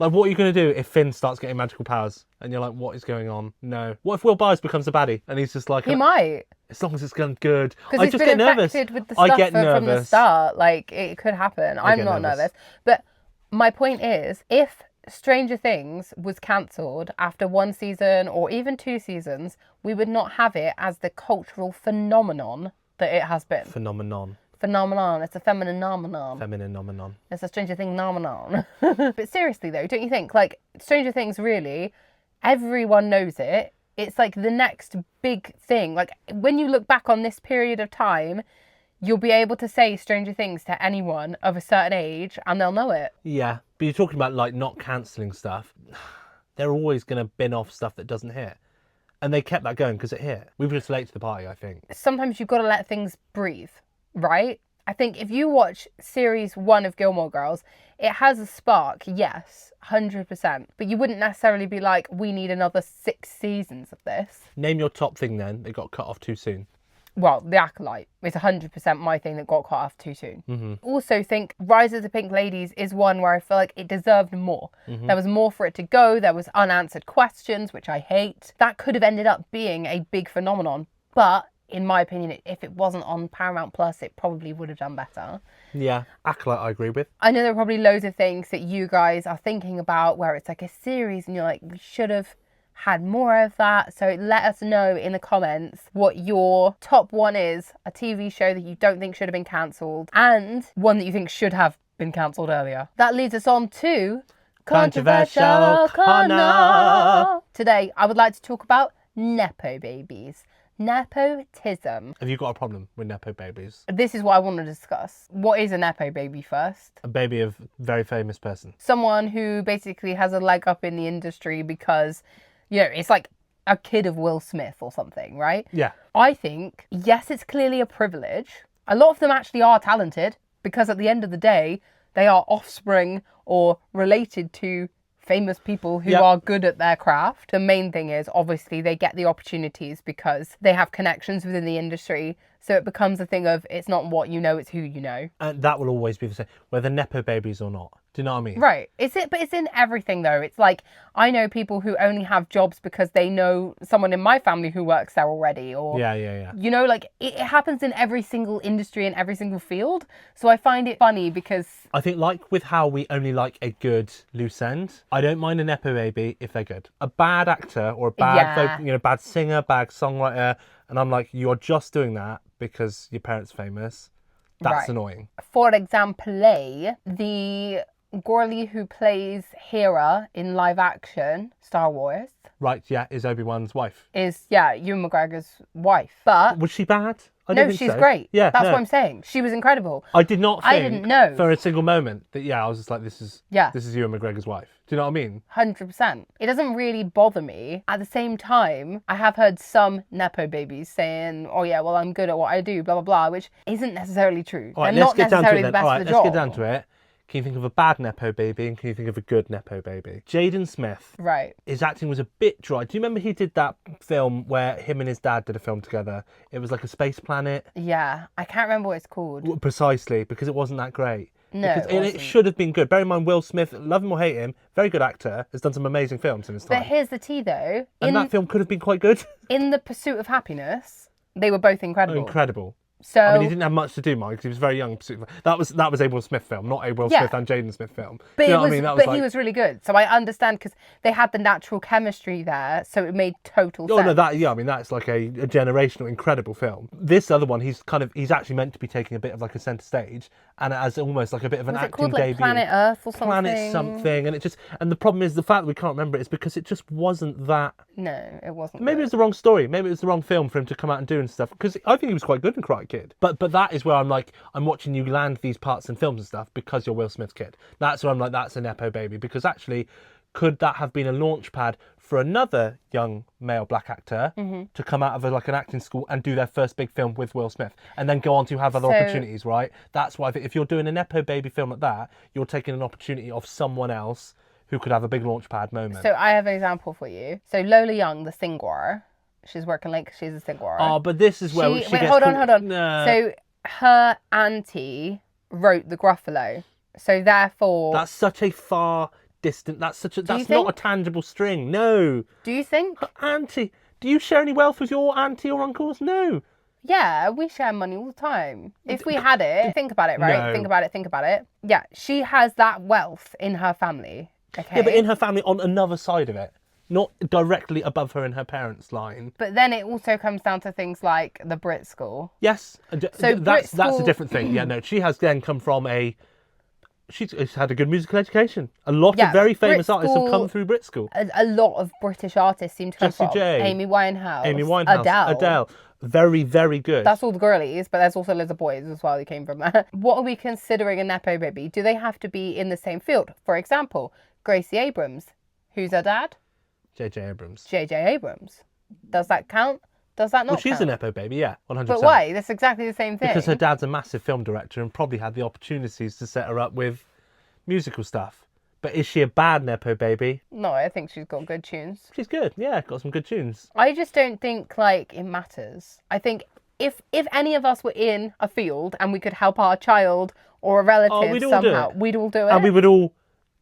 Like, what are you going to do if Finn starts getting magical powers? And you're like, what is going on? No. What if Will Byers becomes a baddie? And he's just like... He might. As long as it's going good. Because he's been infected with the stuff from the start. Like, it could happen. I'm not nervous. But my point is, if Stranger Things was cancelled after 1 season or even 2 seasons, we would not have it as the cultural phenomenon that it has been. Phenomenon. It's a feminine nomenon. It's a Stranger Things nomenon. But seriously though, don't you think, like, Stranger Things really, everyone knows it. It's like the next big thing. Like, when you look back on this period of time, you'll be able to say Stranger Things to anyone of a certain age and they'll know it. Yeah, but you're talking about like not cancelling stuff. They're always going to bin off stuff that doesn't hit. And they kept that going because it hit. We were just late to the party, I think. Sometimes you've got to let things breathe. Right? I think if you watch series 1 of Gilmore Girls, it has a spark, yes, 100%. But you wouldn't necessarily be like, we need another 6 seasons of this. Name your top thing then that got cut off too soon. Well, The Acolyte is 100% my thing that got cut off too soon. Mm-hmm. Also think Rise of the Pink Ladies is one where I feel like it deserved more. Mm-hmm. There was more for it to go. There was unanswered questions, which I hate. That could have ended up being a big phenomenon. But in my opinion, if it wasn't on Paramount Plus, it probably would have done better. Yeah, Acolyte I agree with. I know there are probably loads of things that you guys are thinking about where it's like a series and you're like, we should have had more of that. So let us know in the comments what your top 1 is, a TV show that you don't think should have been cancelled and one that you think should have been cancelled earlier. That leads us on to Controversial Corner. Today, I would like to talk about Nepo babies. Nepotism. Have you got a problem with Nepo babies? This is what I want to discuss. What is a Nepo baby first? A baby of a very famous person. Someone who basically has a leg up in the industry because, you know, it's like a kid of Will Smith or something, right? Yeah. I think, yes, it's clearly a privilege. A lot of them actually are talented because at the end of the day, they are offspring or related to famous people who are good at their craft. The main thing is, obviously, they get the opportunities because they have connections within the industry. So it becomes a thing of, it's not what you know, it's who you know. And that will always be the same, whether Nepo babies or not. Do you know what I mean? Right. But it's in everything, though. It's like, I know people who only have jobs because they know someone in my family who works there already. Or, you know, like, it happens in every single industry and every single field. So I find it funny because... I think, like with how we only like a good loose end, I don't mind a Nepo baby if they're good. A bad actor or a bad, bad singer, bad songwriter, and I'm like, you're just doing that because your parents are famous. That's annoying. For example, the girlie who plays Hera in live action Star Wars. Right, yeah, is Obi-Wan's wife. Is, Ewan McGregor's wife. But... Was she bad? No, she's great. Yeah, that's what I'm saying. She was incredible. I did not think I didn't know for a single moment that, I was just like, this is Ewan McGregor's wife. Do you know what I mean? 100%. It doesn't really bother me. At the same time, I have heard some Nepo babies saying, oh yeah, well, I'm good at what I do, blah, blah, blah, which isn't necessarily true. All right, They're not necessarily the best for the job. Let's get down to it. Can you think of a bad Nepo baby and can you think of a good Nepo baby? Jaden Smith. Right. His acting was a bit dry. Do you remember he did that film where him and his dad did a film together? It was like a space planet. Yeah, I can't remember what it's called. Precisely, because it wasn't that great. No, it should have been good. Bear in mind, Will Smith, love him or hate him, very good actor, has done some amazing films in his time. But here's the tea though. And that film could have been quite good. In The Pursuit of Happiness, they were both incredible. Incredible. So, I mean, he didn't have much to do, Mike, because he was very young. That was a Will Smith film, not a Will Smith and Jaden Smith film. But, you know what I mean? He was really good. So I understand because they had the natural chemistry there, so it made total sense. Oh no, that's like a generational, incredible film. This other one, he's actually meant to be taking a bit of like a centre stage, and as almost like a bit of an acting called, debut. Planet Earth or something? Planet something, and the problem is the fact that we can't remember it is because it just wasn't that. No, it wasn't. Maybe it was the wrong story. Maybe it was the wrong film for him to come out and do and stuff. Because I think he was quite good in Karate Kid. But that is where I'm like, I'm watching you land these parts in films and stuff because you're Will Smith's kid. That's where I'm like, that's a Nepo baby. Because actually, could that have been a launch pad for another young male black actor to come out of an acting school and do their first big film with Will Smith and then go on to have other opportunities, right? That's why I think if you're doing a Nepo baby film like that, you're taking an opportunity of someone else who could have a big launch pad moment. So I have an example for you. So Lola Young, the singer, she's working late because she's a singer. Oh, but this is where she gets... Hold on. No. So her auntie wrote The Gruffalo. So therefore... That's such a far distant... That's not a tangible string. No. Do you think? Her auntie... Do you share any wealth with your auntie or uncles? No. Yeah, we share money all the time. If we had it... Think about it, right? No. Think about it. Yeah, she has that wealth in her family. Okay. Yeah, but in her family on another side of it. Not directly above her in her parents' line. But then it also comes down to things like the Brit school. Yes. So that's a different thing. Yeah, no, she has then come from she's had a good musical education. A lot of very famous artists have come through Brit school. A lot of British artists seem to come from. Amy Winehouse. Adele. Very, very good. That's all the girlies, but there's also loads of boys as well who came from there. What are we considering a Nepo baby? Do they have to be in the same field? For example, Gracie Abrams. Who's her dad? J.J. Abrams. J.J. Abrams. Does that count? Does that not count? She's a Nepo baby, yeah, 100%. But why? That's exactly the same thing. Because her dad's a massive film director and probably had the opportunities to set her up with musical stuff. But is she a bad Nepo baby? No, I think she's got good tunes. She's good, yeah, got some good tunes. I just don't think, it matters. I think if any of us were in a field and we could help our child or a relative somehow, we'd all do it. And we would all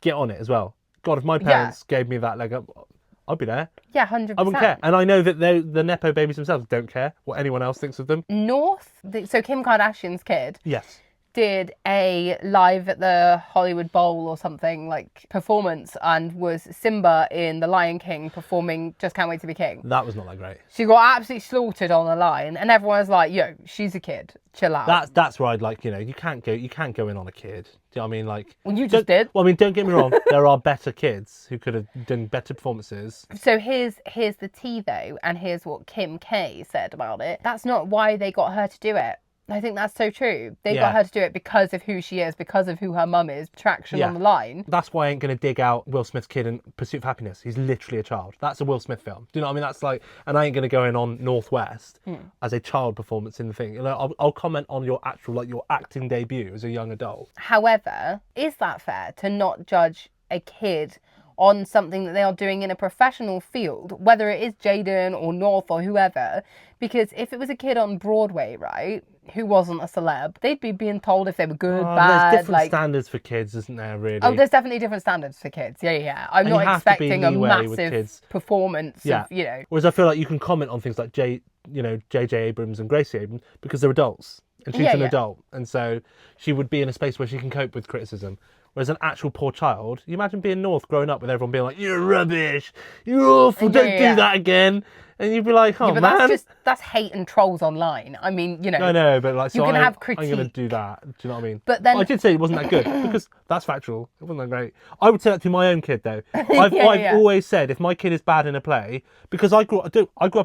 get on it as well. God, if my parents gave me that leg up, I'd be there. Yeah, 100%. I wouldn't care. And I know that the Nepo babies themselves don't care what anyone else thinks of them. So Kim Kardashian's kid. Yes. Did a live at the Hollywood Bowl or something, performance, and was Simba in The Lion King performing Just Can't Wait to Be King. That was not that great. She got absolutely slaughtered on the line, and everyone's like, yo, she's a kid. Chill out. That's where I'd you can't go in on a kid. Do you know what I mean? Well, you just did. Well, I mean, don't get me wrong. There are better kids who could have done better performances. So here's the tea, though, and here's what Kim K said about it. That's not why they got her to do it. I think that's so true. They got her to do it because of who she is, because of who her mum is, traction on the line. That's why I ain't going to dig out Will Smith's kid in Pursuit of Happiness. He's literally a child. That's a Will Smith film. Do you know what I mean? That's and I ain't going to go in on Northwest as a child performance in the thing. I'll comment on your actual, your acting debut as a young adult. However, is that fair to not judge a kid on something that they are doing in a professional field, whether it is Jaden or North or whoever. Because if it was a kid on Broadway, right, who wasn't a celeb, they'd be being told if they were good, bad. There's different standards for kids, isn't there, really? Oh, there's definitely different standards for kids. Yeah. I'm not expecting a massive performance of, you know. Whereas I feel like you can comment on things like J.J. Abrams and Gracie Abrams because they're adults. And she's an adult. And so she would be in a space where she can cope with criticism. Whereas an actual poor child, you imagine being North growing up with everyone being like, you're rubbish, you're awful, don't do that again. And you'd be like, oh, but man. That's hate and trolls online. I mean, you know. I know, but like, you can have critique. I'm going to do that. Do you know what I mean? But then... I did say it wasn't that good because that's factual. It wasn't that great. I would say that to my own kid, though. I've always said if my kid is bad in a play, because I grew up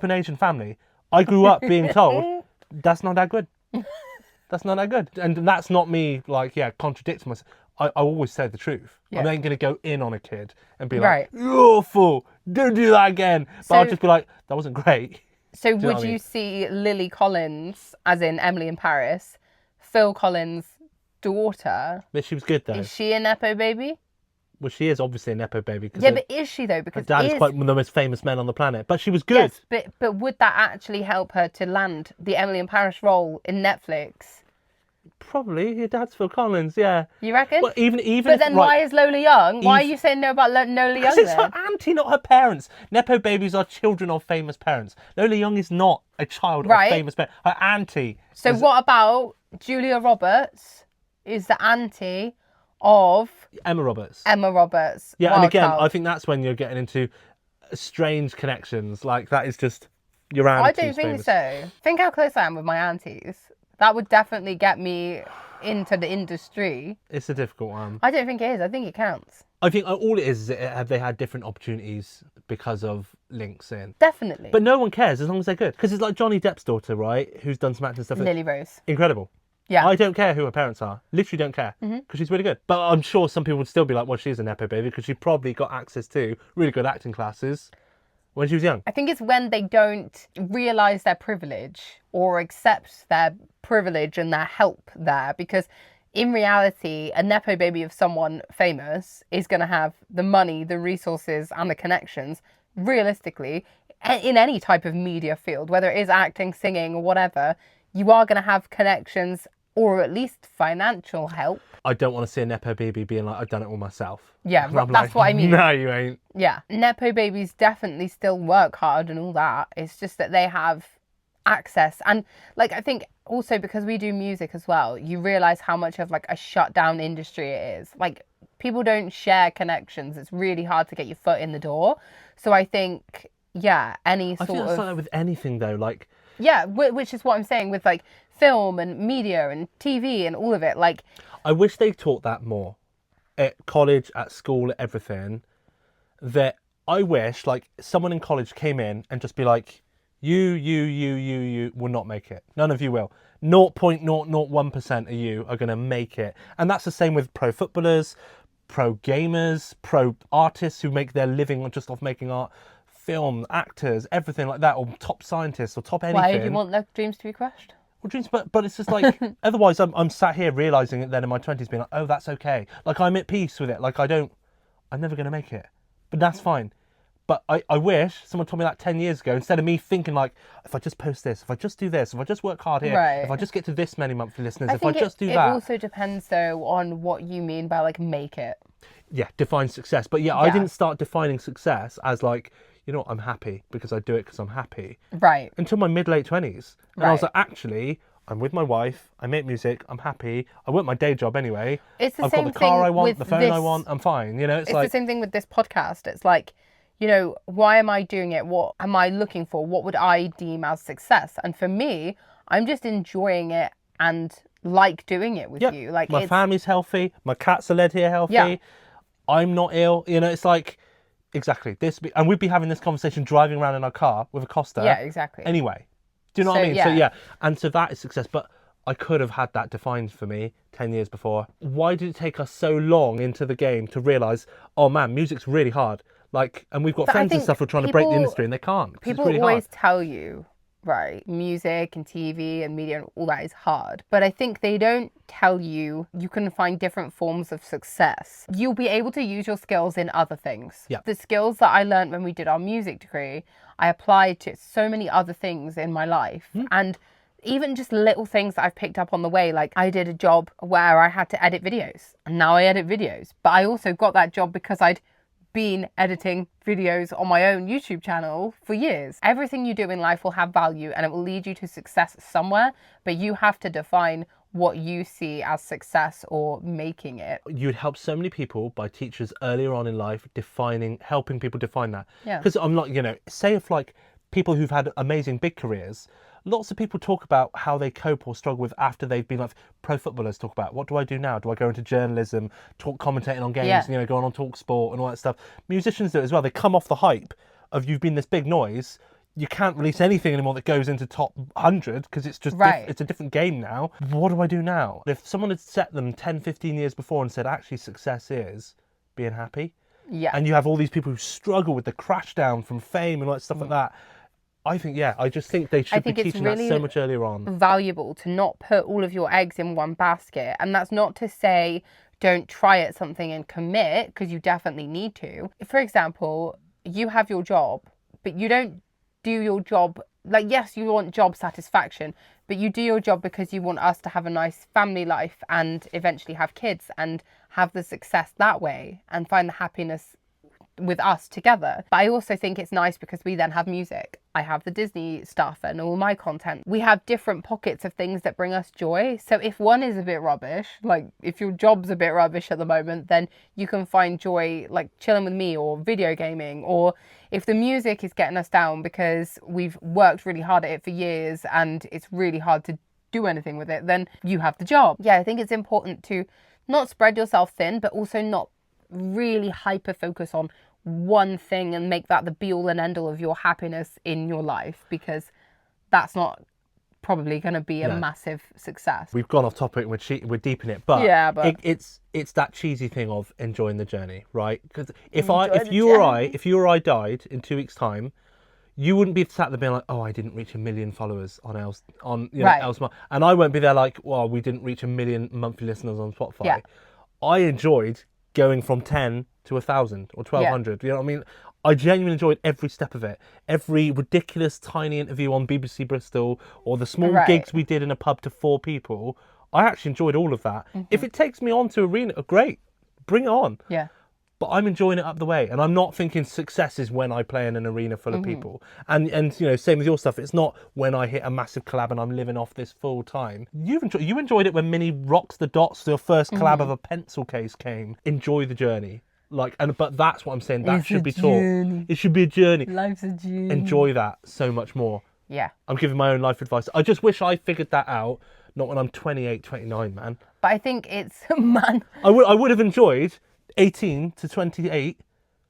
in an Asian family, I grew up being told, that's not that good. That's not that good. And that's not me, like, contradicting myself. I always say the truth. Yeah. I ain't going to go in on a kid and be like, you're awful, don't do that again. But I'll just be like, that wasn't great. So would you see Lily Collins, as in Emily in Paris, Phil Collins' daughter? But she was good, though. Is she a Nepo baby? Well, she is obviously a Nepo baby. Yeah, but is she, though? Because her dad is quite one of the most famous men on the planet. But she was good. Yes, but would that actually help her to land the Emily in Paris role in Netflix? Probably. Your dad's Phil Collins, yeah. You reckon? Well, even but then why is Lola Young? Why are you saying no about Lola Young? Because it's her auntie, not her parents. Nepo babies are children of famous parents. Lola Young is not a child of famous parents. Her auntie. So what about Julia Roberts is the auntie of... Emma Roberts. Yeah, and again, I think that's when you're getting into strange connections. Like, that is just your auntie. I don't think so. Think how close I am with my aunties. That would definitely get me into the industry. It's a difficult one. I don't think it is. I think it counts. I think all it is have they had different opportunities because of links in. Definitely. But no one cares as long as they're good. Because it's like Johnny Depp's daughter, right? Who's done some acting stuff. Lily Rose. Incredible. Yeah. I don't care who her parents are. Literally don't care. Because she's really good. But I'm sure some people would still be like, well, she's a Nepo baby because she probably got access to really good acting classes when she was young. I think it's when they don't realise their privilege or accept their privilege and their help there. Because in reality, a Nepo baby of someone famous is going to have the money, the resources and the connections, realistically, in any type of media field, whether it is acting, singing or whatever, you are going to have connections or at least financial help. I don't want to see a Nepo baby being like, I've done it all myself. Yeah, that's what I mean. No, you ain't. Yeah, Nepo babies definitely still work hard and all that. It's just that they have access. And like, I think also because we do music as well, you realise how much of like a shut down industry it is. Like, people don't share connections. It's really hard to get your foot in the door. So I think, any sort of... I think that's like that with anything though, like... Yeah, which is what I'm saying with like film and media and TV and all of it. Like, I wish they taught that more at college, at school, at everything. That I wish like someone in college came in and just be like, you will not make it. None of you will. 0.001% of you are going to make it. And that's the same with pro footballers, pro gamers, pro artists who make their living just off making art. Film, actors, everything like that, or top scientists, or top anything. Why do you want their dreams to be crushed? Well, dreams, but it's just like, otherwise I'm sat here realising it then in my 20s being like, oh, that's okay. Like, I'm at peace with it. Like, I'm never going to make it. But that's fine. But I wish someone told me that 10 years ago, instead of me thinking like, if I just post this, if I just do this, if I just work hard here, if I just get to this many monthly listeners, if I just do that. It also depends though on what you mean by like make it. Yeah, define success. But I didn't start defining success as like, you know what, I'm happy because I do it because I'm happy. Right. Until my mid-late 20s. And I was like, actually, I'm with my wife, I make music, I'm happy, I work my day job anyway. It's the I've same got the car I want, with the phone I want, I'm fine. You know, it's like... the same thing with this podcast. It's like, you know, why am I doing it? What am I looking for? What would I deem as success? And for me, I'm just enjoying it and like doing it with you. Like, my family's healthy, my cats are led here healthy, I'm not ill. You know, it's like... Exactly. And we'd be having this conversation driving around in our car with a Costa. Yeah, exactly. Anyway. Do you know what I mean? So and so that is success. But I could have had that defined for me 10 years before. Why did it take us so long into the game to realise, oh man, music's really hard? Like, and we've got friends and stuff who are trying to break the industry and they can't. People always tell you right? Music and TV and media and all that is hard. But I think they don't tell you can find different forms of success. You'll be able to use your skills in other things. Yeah. The skills that I learned when we did our music degree, I applied to so many other things in my life. And even just little things that I've picked up on the way, like I did a job where I had to edit videos and now I edit videos. But I also got that job because I'd been editing videos on my own YouTube channel for years. Everything you do in life will have value and it will lead you to success somewhere, but you have to define what you see as success or making it. You'd help so many people by teachers earlier on in life helping people define that. Yeah. Because I'm not, say if like people who've had amazing big careers, lots of people talk about how they cope or struggle with after they've been like pro footballers talk about, what do I do now? Do I go into journalism, commentating on games, going on Talk Sport and all that stuff? Musicians do it as well. They come off the hype of you've been this big noise. You can't release anything anymore that goes into top 100 because it's just it's a different game now. What do I do now? If someone had set them 10, 15 years before and said, actually, success is being happy. Yeah. And you have all these people who struggle with the crash down from fame and all that stuff like that. I just think they should be teaching that so much earlier on. Valuable to not put all of your eggs in one basket. And that's not to say don't try at something and commit, because you definitely need to. For example, you have your job, but you don't do your job, like, yes, you want job satisfaction, but you do your job because you want us to have a nice family life and eventually have kids and have the success that way and find the happiness with us together. But I also think it's nice because we then have music. I have the Disney stuff and all my content. We have different pockets of things that bring us joy. So if one is a bit rubbish, like if your job's a bit rubbish at the moment, then you can find joy like chilling with me or video gaming. Or if the music is getting us down because we've worked really hard at it for years and it's really hard to do anything with it, then you have the job. Yeah, I think it's important to not spread yourself thin, but also not really hyper focus on one thing and make that the be all and end all of your happiness in your life, because that's not probably going to be a massive success. We've gone off topic and we're deep in it, but it's that cheesy thing of enjoying the journey, right? Because if you or I died in 2 weeks' time, you wouldn't be sat there being like, oh, I didn't reach 1 million followers on elz.smart, and I won't be there like, well, we didn't reach 1 million monthly listeners on Spotify. Yeah. I enjoyed going from 10 to 1,000 or 1,200. You know what I mean? I genuinely enjoyed every step of it. Every ridiculous tiny interview on BBC Bristol or the small gigs we did in a pub to 4 people. I actually enjoyed all of that. If it takes me on to arena, great, bring it on. Yeah. But I'm enjoying it up the way, and I'm not thinking success is when I play in an arena full of people. And same with your stuff. It's not when I hit a massive collab and I'm living off this full time. You enjoyed it when Minnie Rocks the Dots, your first collab of a pencil case came. Enjoy the journey. But that's what I'm saying. That should be taught. It should be a journey. Life's a journey. Enjoy that so much more. Yeah. I'm giving my own life advice. I just wish I figured that out. Not when I'm 28, 29, man. But I think it's I would have enjoyed 18 to 28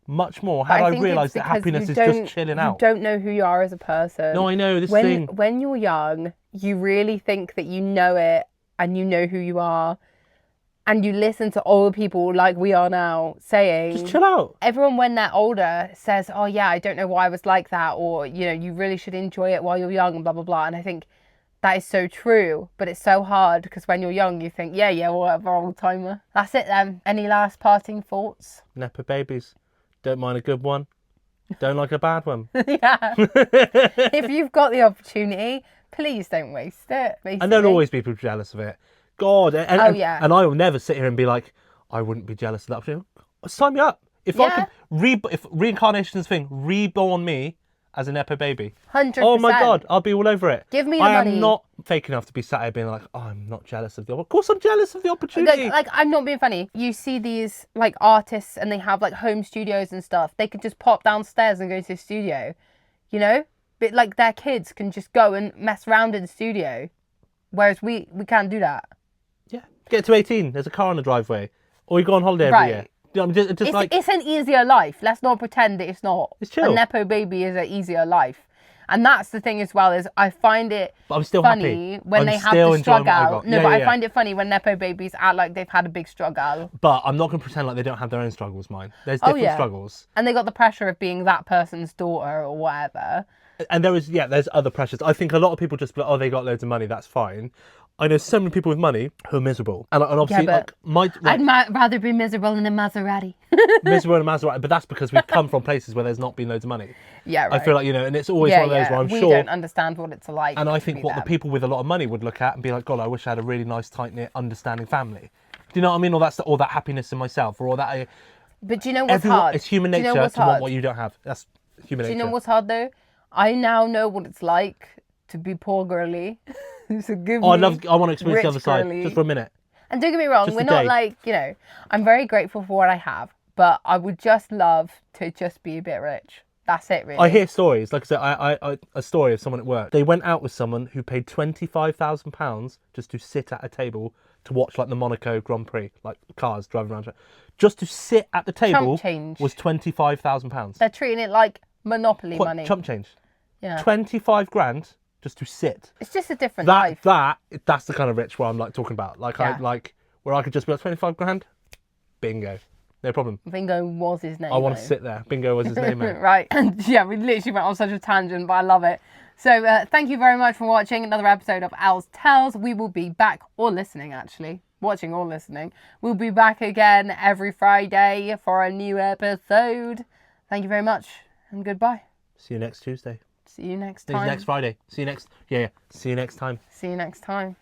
much more had I realised that happiness is just chilling out. You don't know who you are as a person. No, I know this thing. When you're young, you really think that you know it and you know who you are. And you listen to older people like we are now saying... Just chill out. Everyone when they're older says, oh yeah, I don't know why I was like that. Or, you really should enjoy it while you're young and blah, blah, blah. And I think that is so true. But it's so hard because when you're young, you think, yeah, whatever, old timer. That's it then. Any last parting thoughts? Nepo babies. Don't mind a good one. Don't like a bad one. Yeah. If you've got the opportunity, please don't waste it. Basically. And there'll always be people jealous of it. God, and I will never sit here and be like, I wouldn't be jealous of that opportunity. Sign me up. If I could, if reincarnation is a thing, reborn me as a Nepo baby. 100%. Oh my God, I'll be all over it. Give me the money. I am not fake enough to be sat here being like, oh, I'm not jealous of the opportunity. Of course I'm jealous of the opportunity. Like, I'm not being funny. You see these like artists and they have like home studios and stuff. They can just pop downstairs and go to the studio, But like their kids can just go and mess around in the studio. Whereas we can't do that. Yeah. Get to 18, there's a car on the driveway. Or you go on holiday every year. It's an easier life. Let's not pretend that it's not. It's chill. A Nepo baby is an easier life. And that's the thing as well, is I find it funny when they have the struggle. No, but I find it funny when Nepo babies act like they've had a big struggle. But I'm not going to pretend like they don't have their own struggles, mine. There's different struggles. And they got the pressure of being that person's daughter or whatever. And there's other pressures. I think a lot of people just be like, oh, they got loads of money, that's fine. I know so many people with money who are miserable. And obviously, but I'd rather be miserable in a Maserati. miserable in a Maserati, but that's because we've come from places where there's not been loads of money. Yeah, right. I feel like, and it's always one of those where I'm we sure... We don't understand what it's like. And I think what the people with a lot of money would look at and be like, God, I wish I had a really nice, tight-knit, understanding family. Do you know what I mean? Or that happiness in myself, or that... But do you know what's hard? It's human nature to want what you don't have. That's human nature. Do you know what's hard, though? I now know what it's like to be poor girly. So I want to experience the other side, girly. just for a minute. And don't get me wrong, we're not like, I'm very grateful for what I have, but I would just love to just be a bit rich. That's it, really. I hear stories, like I said, I a story of someone at work. They went out with someone who paid £25,000 just to sit at a table to watch like the Monaco Grand Prix, like cars driving around. Just to sit at the table was £25,000. They're treating it like Monopoly money. Chump change. Yeah. 25 grand just to sit. It's just a different life. That's the kind of rich where I'm like talking about. Like where I could just be like 25 grand, bingo. No problem. Bingo was his name. I want to sit there. Bingo was his name, mate. Right. And yeah, we literally went on such a tangent, but I love it. So thank you very much for watching another episode of Elz Tells. We will be back, or listening actually, watching or listening. We'll be back again every Friday for a new episode. Thank you very much and goodbye. See you next Tuesday. See you next time. See you next Friday. See you next... See you next time. See you next time.